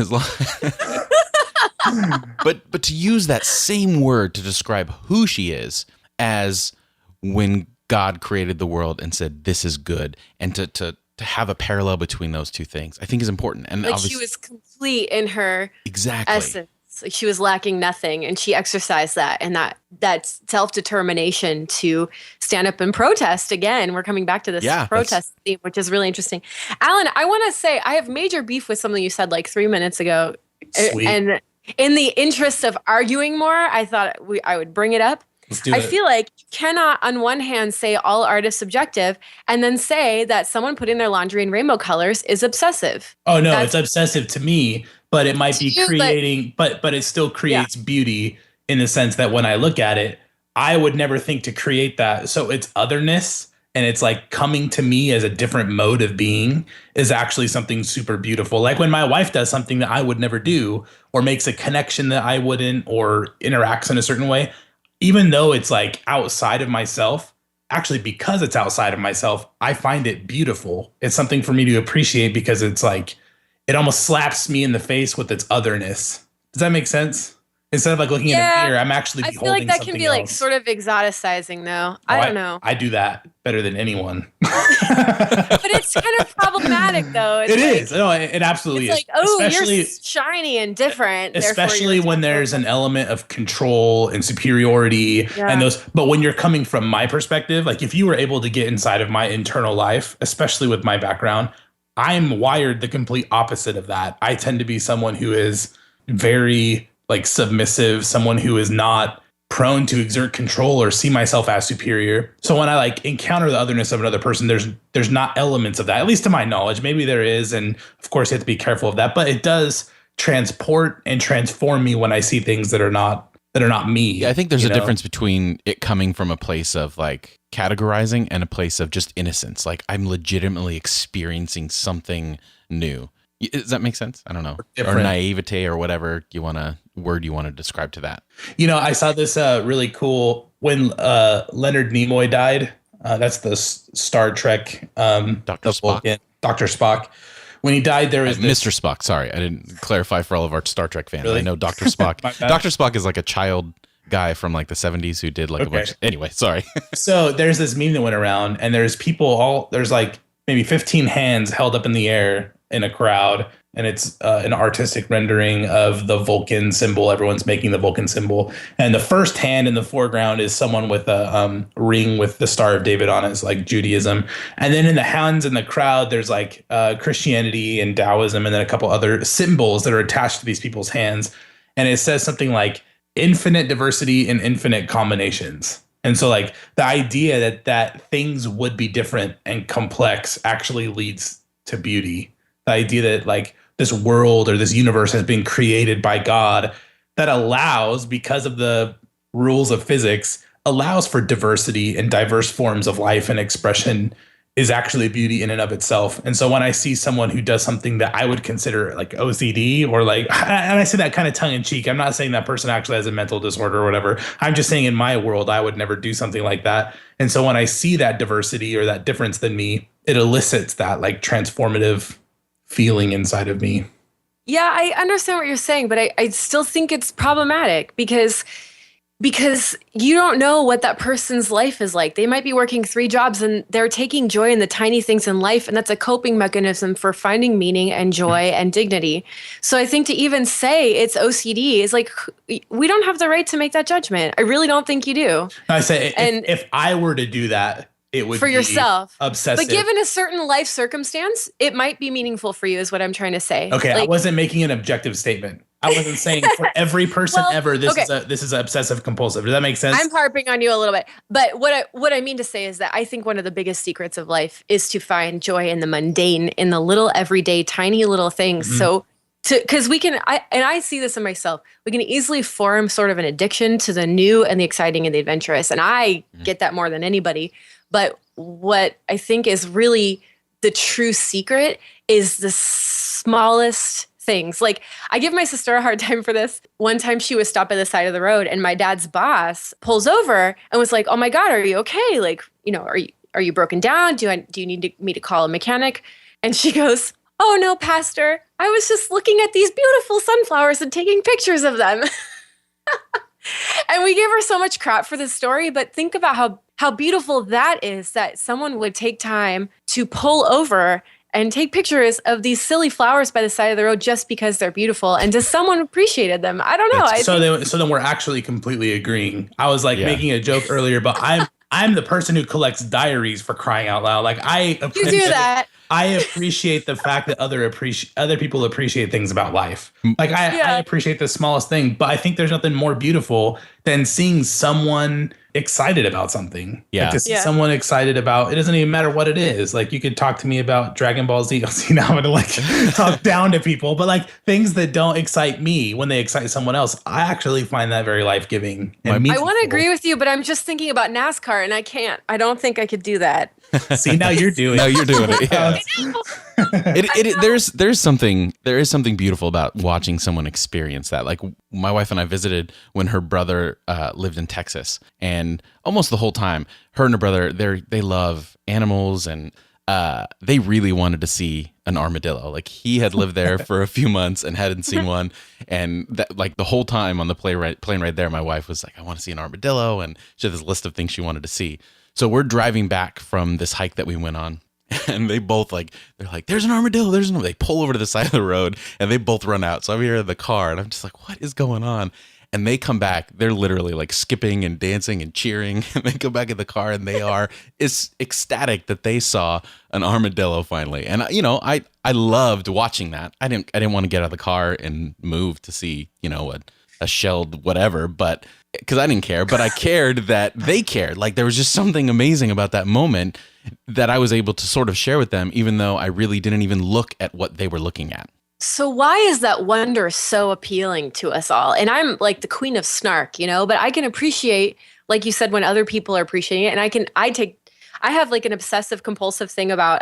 but to use that same word to describe who she is as when God created the world and said this is good, and to have a parallel between those two things, I think is important. And like she was complete in her essence. Like she was lacking nothing, and she exercised that, and that self-determination to stand up and protest. Again, we're coming back to this protest theme, which is really interesting. Alan, I want to say I have major beef with something you said like 3 minutes ago. Sweet. And in the interest of arguing more, I thought I would bring it up. I feel like you cannot, on one hand, say all art is subjective and then say that someone putting their laundry in rainbow colors is obsessive. Oh, no, it's obsessive to me, but it might be creating, but it still creates beauty in the sense that when I look at it, I would never think to create that. So it's otherness, and it's like coming to me as a different mode of being is actually something super beautiful. Like when my wife does something that I would never do, or makes a connection that I wouldn't, or interacts in a certain way, even though it's like outside of myself, actually because it's outside of myself, I find it beautiful. It's something for me to appreciate because it's like, it almost slaps me in the face with its otherness. Does that make sense? Instead of like looking at a mirror, I'm actually beholding something else. I feel like that can be like sort of exoticizing though. I don't know. I do that better than anyone. But it's kind of problematic though. It is. No, it absolutely is. Like, especially, you're shiny and different. Especially when there's an element of control and superiority and those. But when you're coming from my perspective, like if you were able to get inside of my internal life, especially with my background, I'm wired the complete opposite of that. I tend to be someone who is very like submissive, someone who is not prone to exert control or see myself as superior. So when I like encounter the otherness of another person, there's not elements of that, at least to my knowledge. Maybe there is, and of course you have to be careful of that, but it does transport and transform me when I see things that are not me. Yeah, I think there's a difference between it coming from a place of like categorizing and a place of just innocence. Like I'm legitimately experiencing something new. Does that make sense? I don't know. Or naivete or whatever you want to describe to that. I saw this really cool when Leonard Nimoy died. That's the Star Trek Dr. Spock. Dr. Spock. When he died, there was Mr. Spock. Sorry, I didn't clarify for all of our Star Trek fans. Really? I know Dr. Spock. Dr. Spock is like a child guy from like the 70s who did like a bunch. Anyway, sorry. So there's this meme that went around, and there's there's like maybe 15 hands held up in the air in a crowd, and it's an artistic rendering of the Vulcan symbol. Everyone's making the Vulcan symbol, and the first hand in the foreground is someone with a ring with the Star of David on it, it's like Judaism. And then in the hands in the crowd, there's like Christianity and Taoism, and then a couple other symbols that are attached to these people's hands. And it says something like infinite diversity and infinite combinations. And so like the idea that things would be different and complex actually leads to beauty. The idea that like this world or this universe has been created by God that allows, because of the rules of physics, allows for diversity and diverse forms of life and expression is actually beauty in and of itself. And so when I see someone who does something that I would consider like OCD or like, and I say that kind of tongue in cheek, I'm not saying that person actually has a mental disorder or whatever. I'm just saying in my world, I would never do something like that. And so when I see that diversity or that difference than me, it elicits that like transformative feeling inside of me. Yeah, I understand what you're saying, but I still think it's problematic because you don't know what that person's life is like. They might be working 3 jobs and they're taking joy in the tiny things in life. And that's a coping mechanism for finding meaning and joy and dignity. So I think to even say it's OCD is like, we don't have the right to make that judgment. I really don't think you do. I say, if I were to do that, it would for be yourself. Obsessive. But given a certain life circumstance, it might be meaningful for you is what I'm trying to say. Okay, I wasn't making an objective statement. I wasn't saying for every person ever this is obsessive compulsive. Does that make sense? I'm harping on you a little bit. But what I mean to say is that I think one of the biggest secrets of life is to find joy in the mundane, in the little everyday tiny little things. Mm-hmm. So because I see this in myself, we can easily form sort of an addiction to the new and the exciting and the adventurous. And I get that more than anybody. But what I think is really the true secret is the smallest things. Like, I give my sister a hard time for this. One time she was stopped by the side of the road and my dad's boss pulls over and was like, "Oh my God, are you okay? Like, are you broken down? Do you need me to call a mechanic?" And she goes, "Oh no, Pastor, I was just looking at these beautiful sunflowers and taking pictures of them." And we give her so much crap for this story, but think about how beautiful that is, that someone would take time to pull over and take pictures of these silly flowers by the side of the road just because they're beautiful. And does someone appreciated them? I don't know. So then we're actually completely agreeing. I was like making a joke earlier, but I'm the person who collects diaries, for crying out loud. Like I appreciate the fact that other people appreciate things about life. Like I appreciate the smallest thing, but I think there's nothing more beautiful than seeing someone excited about something. Yeah. Like to see someone excited about, it doesn't even matter what it is. Like you could talk to me about Dragon Ball Z. See, now I'm gonna like talk down to people, but like things that don't excite me when they excite someone else, I actually find that very life-giving. And I want to agree with you, but I'm just thinking about NASCAR and I can't. I don't think I could do that. See, now you're doing it. Now you're doing it. Yeah. There is something beautiful about watching someone experience that. Like my wife and I visited when her brother lived in Texas, and almost the whole time, her and her brother they love animals, and they really wanted to see an armadillo. Like he had lived there for a few months and hadn't seen one, and that, like the whole time on the plane right there, my wife was like, "I want to see an armadillo," and she had this list of things she wanted to see. So we're driving back from this hike that we went on, and they both they're like, "There's an armadillo, there's an." They pull over to the side of the road and they both run out. So I'm here in the car and I'm just like, "What is going on?" And they come back, they're literally like skipping and dancing and cheering. And they come back in the car and they are ecstatic that they saw an armadillo finally. And I loved watching that. I didn't want to get out of the car and move to see, a shelled whatever, but because I didn't care, but I cared that they cared. Like there was just something amazing about that moment that I was able to sort of share with them, even though I really didn't even look at what they were looking at. So why is that wonder so appealing to us all? And I'm like the queen of snark, but I can appreciate, like you said, when other people are appreciating it. And I have like an obsessive compulsive thing about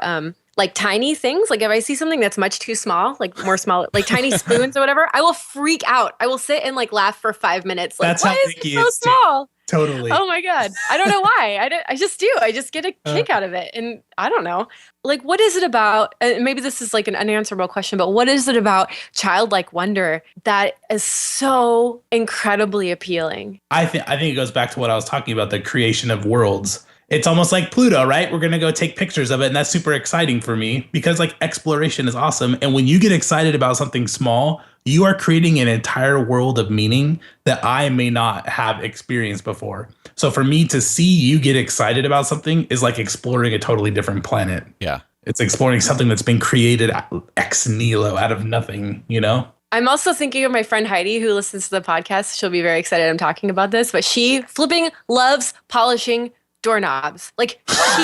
like tiny things. Like if I see something that's much too small, like more small, like tiny spoons or whatever, I will freak out. I will sit and like laugh for 5 minutes. Like, that's why is it so small? Totally. Oh my God. I don't know why. I just do. I just get a kick out of it. And I don't know. Like, what is it about, maybe this is like an unanswerable question, but what is it about childlike wonder that is so incredibly appealing? I think it goes back to what I was talking about, the creation of worlds. It's almost like Pluto, right? We're going to go take pictures of it. And that's super exciting for me because like exploration is awesome. And when you get excited about something small, you are creating an entire world of meaning that I may not have experienced before. So for me to see you get excited about something is like exploring a totally different planet. Yeah. It's exploring something that's been created ex nihilo, out of nothing, I'm also thinking of my friend Heidi, who listens to the podcast. She'll be very excited I'm talking about this, but she flipping loves polishing doorknobs. Like she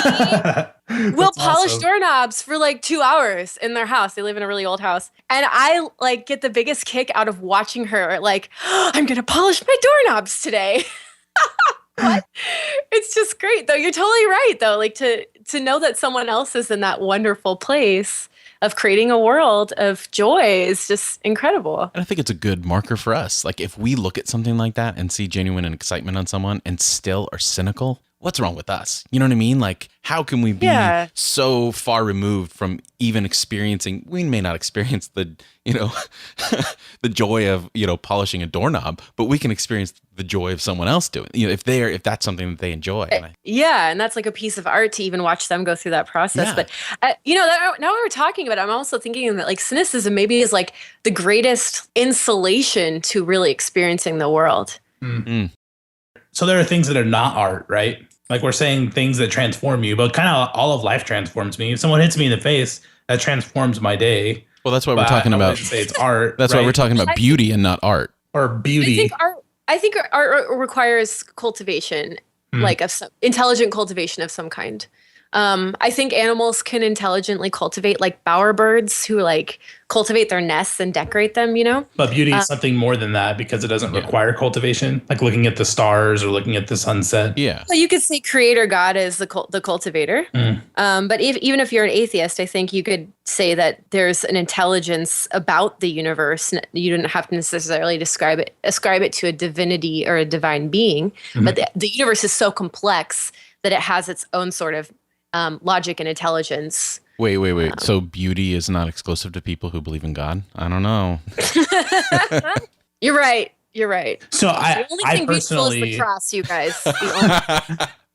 will polish doorknobs for like 2 hours in their house. They live in a really old house. And I like get the biggest kick out of watching her like, I'm going to polish my doorknobs today. What? It's just great though. You're totally right though. Like to to know that someone else is in that wonderful place of creating a world of joy is just incredible. And I think it's a good marker for us. Like if we look at something like that and see genuine and excitement on someone and still are cynical, what's wrong with us? You know what I mean? Like how can we be so far removed from even experiencing, we may not experience the, the joy of, polishing a doorknob, but we can experience the joy of someone else doing, if that's something that they enjoy. And that's like a piece of art to even watch them go through that process. Yeah. But, now we're talking about it, I'm also thinking that like cynicism maybe is like the greatest insulation to really experiencing the world. Mm-hmm. So there are things that are not art, right? Like we're saying things that transform you, but kind of all of life transforms me. If someone hits me in the face, that transforms my day. Well, that's why we're talking about. Say it's art. That's why we're talking about beauty and not art. Or beauty. I think art requires cultivation, like of some intelligent cultivation of some kind. I think animals can intelligently cultivate, like bowerbirds who like cultivate their nests and decorate them, But beauty is something more than that because it doesn't require cultivation, like looking at the stars or looking at the sunset. Yeah. Well, you could say creator God is the cultivator. But even if you're an atheist, I think you could say that there's an intelligence about the universe. You don't have to necessarily ascribe it to a divinity or a divine being, but the universe is so complex that it has its own sort of logic and intelligence. Wait. So beauty is not exclusive to people who believe in God? I don't know. You're right. So the only thing beautiful is the cross, you guys.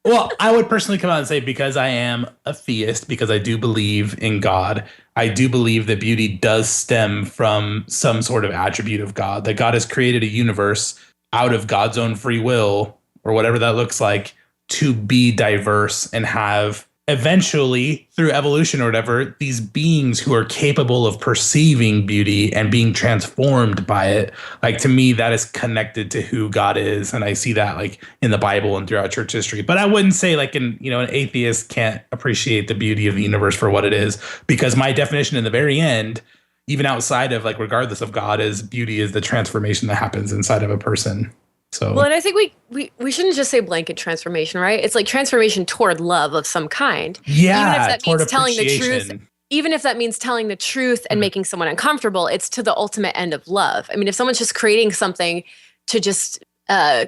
Well, I would personally come out and say, because I am a theist, because I do believe in God, I do believe that beauty does stem from some sort of attribute of God, that God has created a universe out of God's own free will, or whatever that looks like, to be diverse and have eventually, through evolution or whatever, these beings who are capable of perceiving beauty and being transformed by it. Like, to me, that is connected to who God is. And I see that like in the Bible and throughout church history. But I wouldn't say like an atheist can't appreciate the beauty of the universe for what it is, because my definition in the very end, even outside of like, regardless of God, is beauty is the transformation that happens inside of a person. So, well, and I think we shouldn't just say blanket transformation, right? It's like transformation toward love of some kind. Yeah, even if that toward means telling the appreciation. truth. Even if that means telling the truth and making someone uncomfortable, it's to the ultimate end of love. I mean, if someone's just creating something to just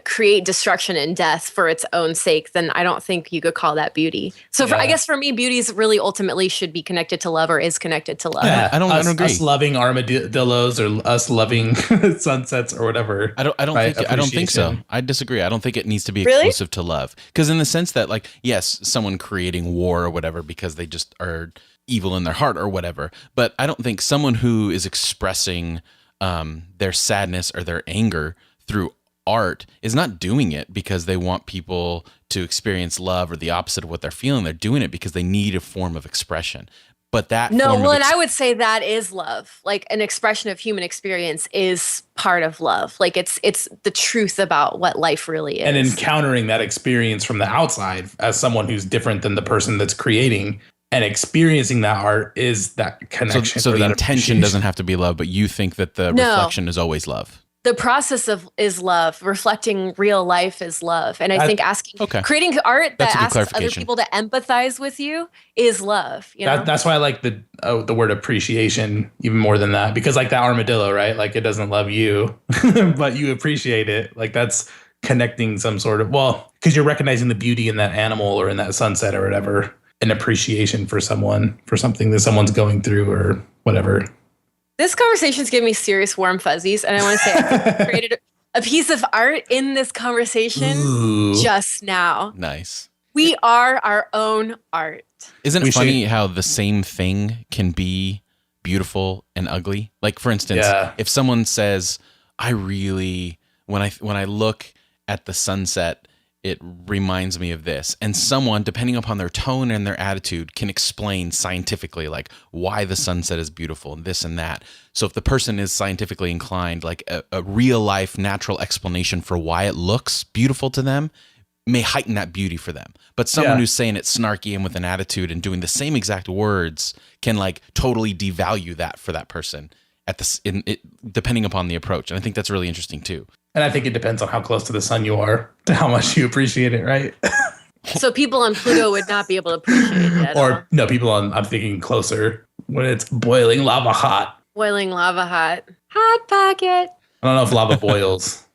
create destruction and death for its own sake, then I don't think you could call that beauty. So I guess for me, beauty is really ultimately should be connected to love, or is connected to love. Yeah, I don't agree. Us loving armadillos or us loving sunsets or whatever. I don't think so. I disagree. I don't think it needs to be exclusive to love. Because in the sense that, like, yes, someone creating war or whatever because they just are evil in their heart or whatever. But I don't think someone who is expressing their sadness or their anger through art is not doing it because they want people to experience love or the opposite of what they're feeling. They're doing it because they need a form of expression. But that and I would say that is love. Like, an expression of human experience is part of love. Like, it's the truth about what life really is. And encountering that experience from the outside as someone who's different than the person that's creating and experiencing that art is that connection. So the intention doesn't have to be love, but you think that the reflection is always love. The process is love. Reflecting real life is love. And I think creating art that asks other people to empathize with you is love. That's why I like the word appreciation even more than that, because like that armadillo, right? Like, it doesn't love you, but you appreciate it. Like, that's connecting some sort of, because you're recognizing the beauty in that animal or in that sunset or whatever, an appreciation for someone, for something that someone's going through or whatever. This conversation's giving me serious warm fuzzies, and I want to say I created a piece of art in this conversation just now. Nice. We are our own art. Isn't it funny how the same thing can be beautiful and ugly? Like, for instance, if someone says, "I really, when I look at the sunset, it reminds me of this," and someone, depending upon their tone and their attitude, can explain scientifically like why the sunset is beautiful and this and that. So if the person is scientifically inclined, like a real life natural explanation for why it looks beautiful to them may heighten that beauty for them. But someone who's saying it snarky and with an attitude and doing the same exact words can like totally devalue that for that person depending upon the approach. And I think that's really interesting too. And I think it depends on how close to the sun you are, to how much you appreciate it, right? So people on Pluto would not be able to appreciate it at all. Or no, people on, I'm thinking closer, when it's boiling lava hot. Boiling lava hot. Hot pocket. I don't know if lava boils.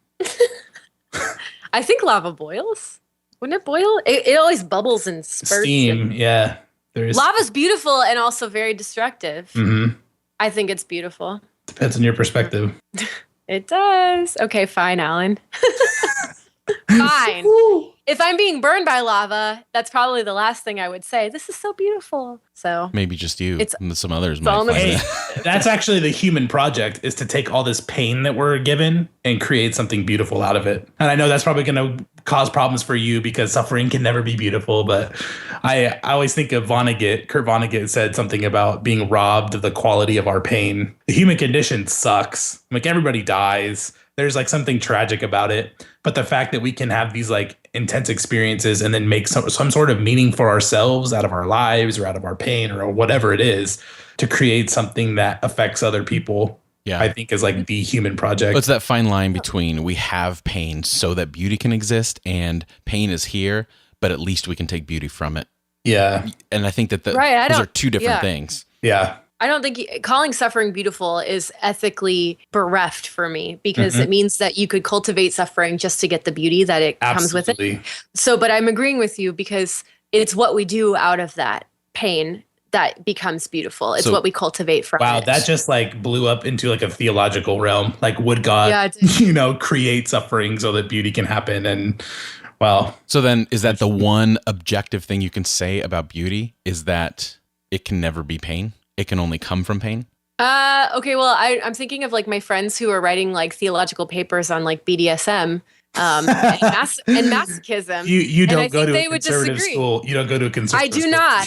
I think lava boils. Wouldn't it boil? It always bubbles and spurts. Steam, yeah. There's Lava's beautiful and also very destructive. Mm-hmm. I think it's beautiful. Depends on your perspective. It does. Okay, fine, Alan. Fine. If I'm being burned by lava, that's probably the last thing I would say. This is so beautiful. So Maybe just you. And some others all might in find the- that. That's actually the human project, is to take all this pain that we're given and create something beautiful out of it. And I know that's probably going to cause problems for you because suffering can never be beautiful. But I always think of Vonnegut. Kurt Vonnegut said something about being robbed of the quality of our pain. The human condition sucks. Like, everybody dies. There's like something tragic about it. But the fact that we can have these like intense experiences and then make some sort of meaning for ourselves out of our lives or out of our pain or whatever it is, to create something that affects other people, Yeah. I think is like the human project. It's that fine line between we have pain so that beauty can exist, and pain is here, but at least we can take beauty from it. Yeah. And I think that those are two different things. Yeah. I don't think calling suffering beautiful is ethically bereft for me, because it means that you could cultivate suffering just to get the beauty that it comes with it. So, but I'm agreeing with you, because it's what we do out of that pain that becomes beautiful. It's what we cultivate from it. Wow, that just like blew up into like a theological realm. Like, would God, create suffering so that beauty can happen? And wow. So then, is that the one objective thing you can say about beauty, is that it can never be pain? It can only come from pain? Okay, well, I'm thinking of like my friends who are writing like theological papers on like BDSM and masochism. You don't go to a conservative school. You don't go to a conservative school. I do not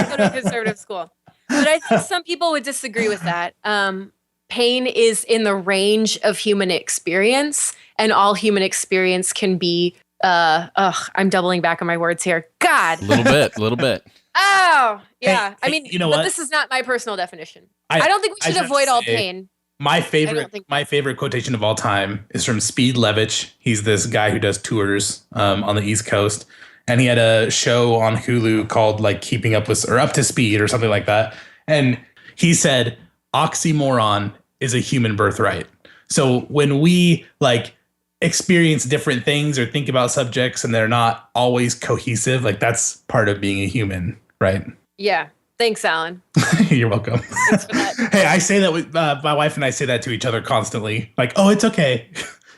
go to a conservative school. But I think some people would disagree with that. Pain is in the range of human experience, and all human experience can be, I'm doubling back on my words here. God. A little bit. Oh, yeah. Hey, I mean, you know but what? this is not my personal definition. I don't think we should avoid all pain. My favorite quotation of all time is from Speed Levitch. He's this guy who does tours on the East Coast, and he had a show on Hulu called like Keeping Up with, or Up to Speed or something like that. And he said, oxymoron is a human birthright. So when we like experience different things or think about subjects and they're not always cohesive, like that's part of being a human, right? Yeah. Thanks, Alan. You're welcome. Thanks for that. Hey, I say that with my wife, and I say that to each other constantly. Like, oh, it's okay.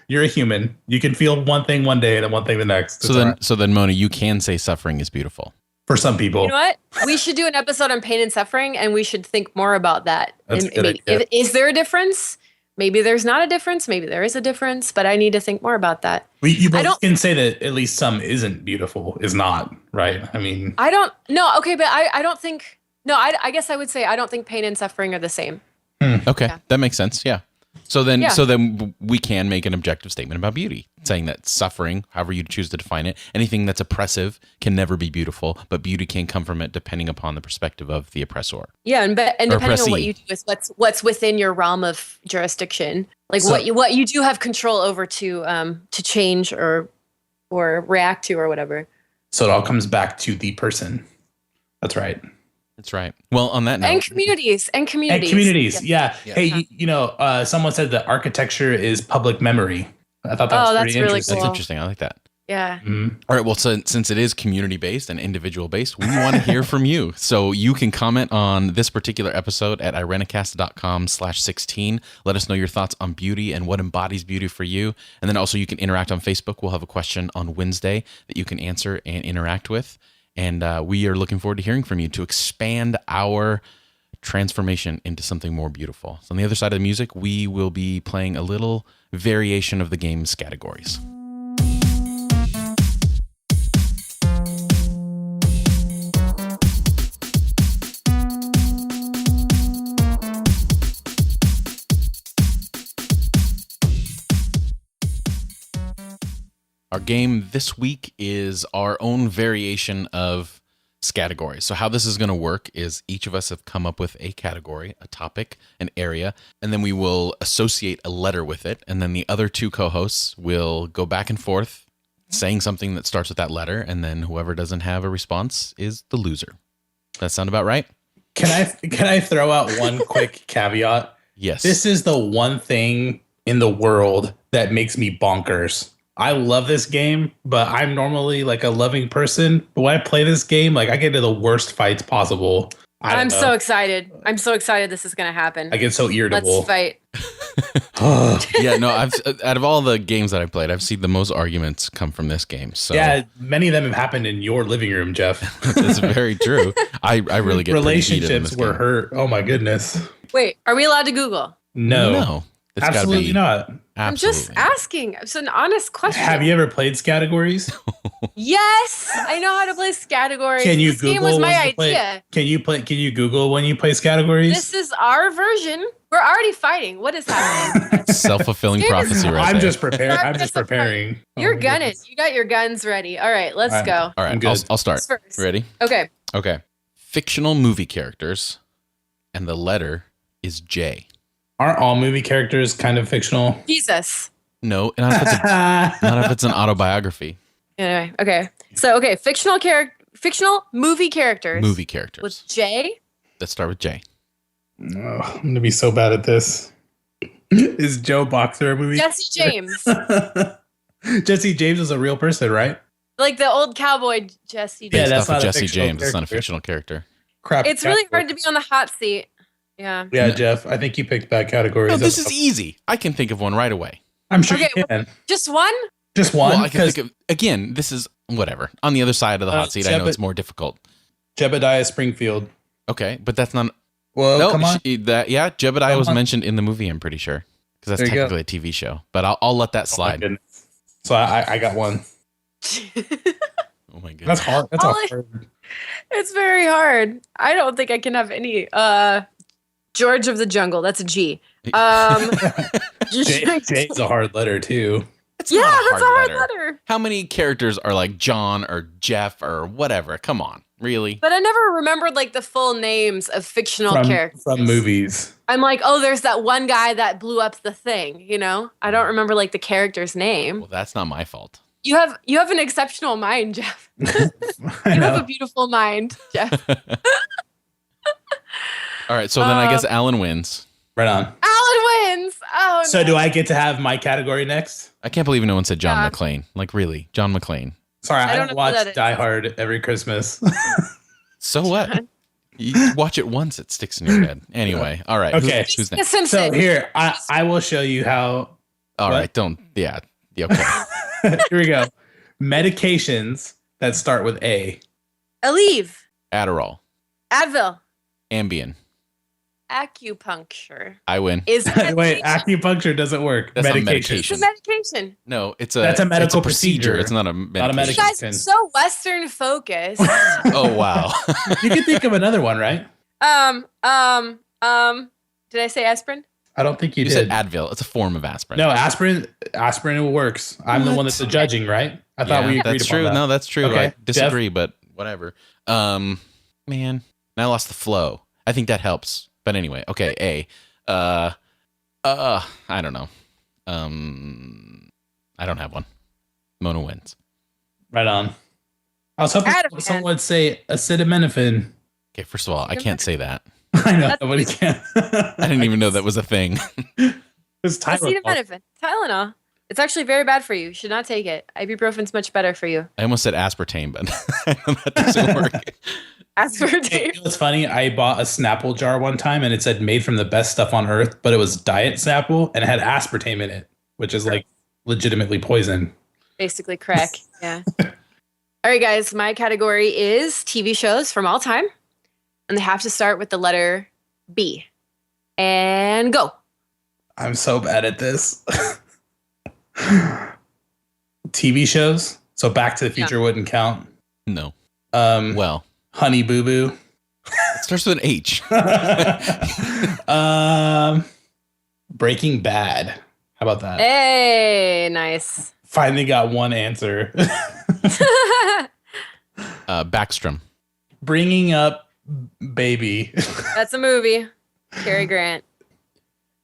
You're a human. You can feel one thing one day and then one thing the next. So then, Mona, you can say suffering is beautiful. For some people. You know what? We should do an episode on pain and suffering, and we should think more about that. That's a good idea. Is there a difference? Maybe there's not a difference. Maybe there is a difference, but I need to think more about that. You both can say that at least some isn't beautiful, is not, right? I mean, I don't know. Okay, but I don't think. No, I guess I would say I don't think pain and suffering are the same. Okay, Yeah. that makes sense. Yeah. So then we can make an objective statement about beauty, saying that suffering, however you choose to define it, anything that's oppressive can never be beautiful, but beauty can come from it depending upon the perspective of the oppressor. Yeah, and depending on what oppressee. you do is what's within your realm of jurisdiction, like what you do have control over to change or react to or whatever. so it all comes back to the person. That's right. That's right. Well, on that note, And communities. And communities. Yeah. Hey, someone said that architecture is public memory. I thought that was that's pretty really interesting. That's cool. interesting. I like that. Yeah. All right. Well, since it is community-based and individual-based, we want to hear from you. So you can comment on this particular episode at irenicast.com/16. Let us know your thoughts on beauty and what embodies beauty for you. And then also you can interact on Facebook. We'll have a question on Wednesday that you can answer and interact with. And we are looking forward to hearing from you to expand our transformation into something more beautiful. So on the other side of the music, we will be playing a little variation of the game Scattergories. Our game this week is our own variation of Scattergories. So how this is going to work is each of us have come up with a category, a topic, an area, and then we will associate a letter with it. And then the other two co-hosts will go back and forth saying something that starts with that letter, and then whoever doesn't have a response is the loser. That sound about right? Can I throw out one quick caveat? Yes. This is the one thing in the world that makes me bonkers. I love this game, but I'm normally like a loving person. But when I play this game, like I get into the worst fights possible. I'm so excited. I'm so excited this is going to happen. I get so irritable. Let's fight. Yeah, no, out of all the games that I played, I've seen the most arguments come from this game. So yeah, many of them have happened in your living room, Jeff. That's very true. I really get relationships were hurt. Oh my goodness. Wait, are we allowed to Google? No, it's absolutely not. I'm just asking. It's an honest question. Have you ever played Scattergories? Yes, I know how to play Scattergories. Can you this Google game was my idea. Can you Google when you play Scattergories? This is our version. We're already fighting. What is happening? Self-fulfilling prophecy, right? I'm just preparing. I'm just preparing. You're gunning. You got your guns ready. All right, let's go. All right, I'll start. First. Ready? Okay. Fictional movie characters, and the letter is J. Aren't all movie characters kind of fictional? Jesus. No, not if it's an autobiography. Anyway, okay. So, fictional movie characters. Movie characters. With J? That start with J. Oh, I'm going to be so bad at this. Is Joe Boxer a movie? Jesse James. Jesse James is a real person, right? Like the old cowboy Jesse Yeah, James. that's not Jesse James. It's not a fictional character. Crap. It's really hard to be on the hot seat. Yeah. Yeah, Jeff, I think you picked bad categories. No, this is easy. I can think of one right away. I'm sure you can. Just one? Just one? Well, I can think of, again, this is whatever. On the other side of the hot seat, I know it's more difficult. Jebediah Springfield. Okay, but that's not... Well, no, come on. Jebediah was mentioned in the movie, I'm pretty sure. Because that's technically a TV show. But I'll let that slide. So I got one. Oh my goodness. That's hard. That's hard. It's very hard. I don't think I can have any... George of the Jungle. That's a G. J's a hard letter too. That's a hard letter. How many characters are like John or Jeff or whatever? Come on, really? But I never remembered like the full names of fictional characters from movies. I'm like, oh, there's that one guy that blew up the thing. You know, I don't remember like the character's name. Well, that's not my fault. You have an exceptional mind, Jeff. You have a beautiful mind, Jeff. All right, so then I guess Alan wins. Right on. Alan wins. Oh, so do I get to have my category next? I can't believe no one said John McClane. Like, really? John McClane. Sorry, I don't watch Die Hard every Christmas. So what? You watch it once, it sticks in your head. Anyway, all right. Okay. Who's next? So here, I will show you how. All right, don't. Yeah. Okay. Here we go. Medications that start with A. Aleve. Adderall. Advil. Ambien. Acupuncture. I win. Wait, acupuncture doesn't work. That's medication. It's a medication. No, that's a medical procedure. It's not a medication. You guys are so Western focused. Oh wow. You can think of another one, right? Did I say aspirin? I don't think you did. Said Advil. It's a form of aspirin. No, aspirin works. I'm the one that's the judging, right? I thought we agreed that's true. That. No, that's true. Okay. I disagree, but whatever. Man, now I lost the flow. I think that helps. But anyway, okay, A. I don't know. I don't have one. Mona wins. Right on. I was hoping someone would say acetaminophen. Okay, first of all, I can't say that. I know, nobody can. I didn't even know that was a thing. It's Tylenol. Tylenol. It's actually very bad for you. You should not take it. Ibuprofen's much better for you. I almost said aspartame, but that doesn't work. Aspartame. Hey, you know what's funny? I bought a Snapple jar one time and it said made from the best stuff on earth, but it was diet Snapple and it had aspartame in it, which is like legitimately poison. Basically crack. Yeah. All right, guys. My category is TV shows from all time. And they have to start with the letter B. And go. I'm so bad at this. TV shows? So Back to the Future wouldn't count? No. Well. Honey Boo Boo. It starts with an H. Breaking Bad. How about that? Hey, nice. Finally got one answer. Backstrom. Bringing Up Baby. That's a movie. Cary Grant.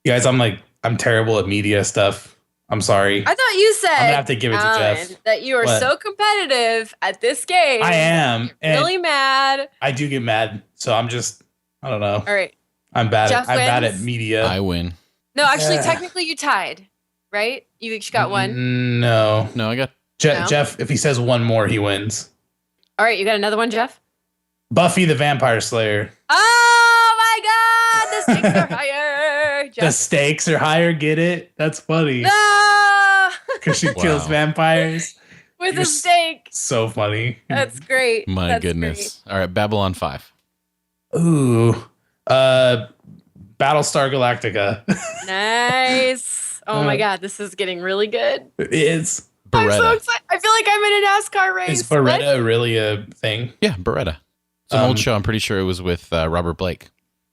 You guys, I'm terrible at media stuff. I'm sorry. I thought you said, I'm gonna have to give it to Jeff. that you are What? so competitive at this game. I am. You're really mad. I do get mad, so I don't know. All right. I'm bad Jeff at wins. media. I win. No, actually, Yeah. technically you tied, right? You each got one. No. No, I got No? Jeff, if he says one more, he wins. All right, you got another one, Jeff? Buffy the Vampire Slayer. Oh my God, the stakes are higher. The Jeff. stakes are higher. Get it? That's funny. No! Because she kills Wow. Ah! vampires. With You're a stake. So funny. That's great. my That's goodness. All right, Babylon 5. Ooh. Battlestar Galactica. great. Nice. Oh my God, this is getting really good. It's I'm so Beretta. excited. I feel like I'm in a NASCAR race. Is Beretta really a thing? Yeah, Beretta. It's an old show. I'm pretty sure it was with Robert Blake.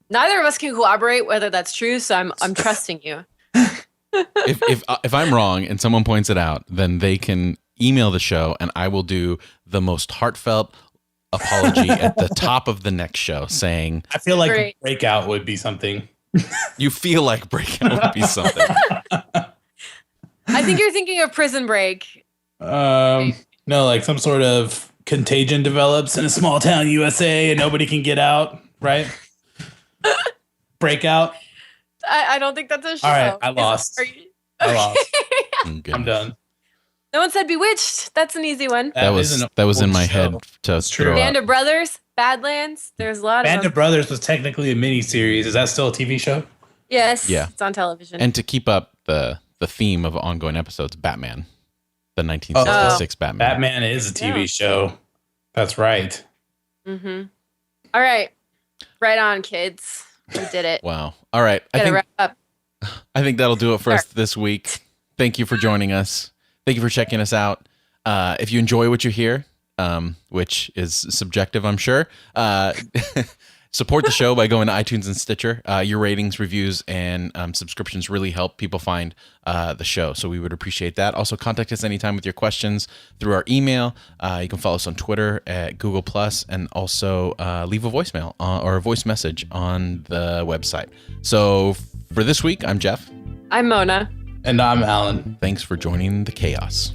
Neither of us can corroborate whether that's true, so I'm trusting you. If I'm wrong and someone points it out, then they can email the show and I will do the most heartfelt apology at the top of the next show saying, I feel like Great. Breakout would be something. you feel like Breakout would be something. I think you're thinking of Prison Break. No, like some sort of contagion develops in a small town USA and nobody can get out, right? Breakout. I don't think that's a show. All right, I lost. Are you- I lost. Goodness. I'm done. No one said Bewitched. That's an easy one. That was isn't a that was in full my show. head to That's true. throw Band out. of Brothers, Badlands. There's a lot Band of of them. Brothers was technically a mini series. Is that still a TV show? Yes. Yeah. It's on television. And to keep up the theme of ongoing episodes, Batman, the 1966 Batman. Batman is a TV Yeah. show. That's right. Mm-hmm. All right. Right on, kids. We did it. Wow. All right. Gotta wrap up. I think that'll do it for us Sure. this week. Thank you for joining us. Thank you for checking us out. If you enjoy what you hear, which is subjective, I'm sure, support the show by going to iTunes and Stitcher. Your ratings, reviews, and subscriptions really help people find the show. So we would appreciate that. Also, contact us anytime with your questions through our email. You can follow us on Twitter at Google+, and also leave a voicemail or a voice message on the website. So for this week, I'm Jeff. I'm Mona. And I'm Alan. Thanks for joining the chaos.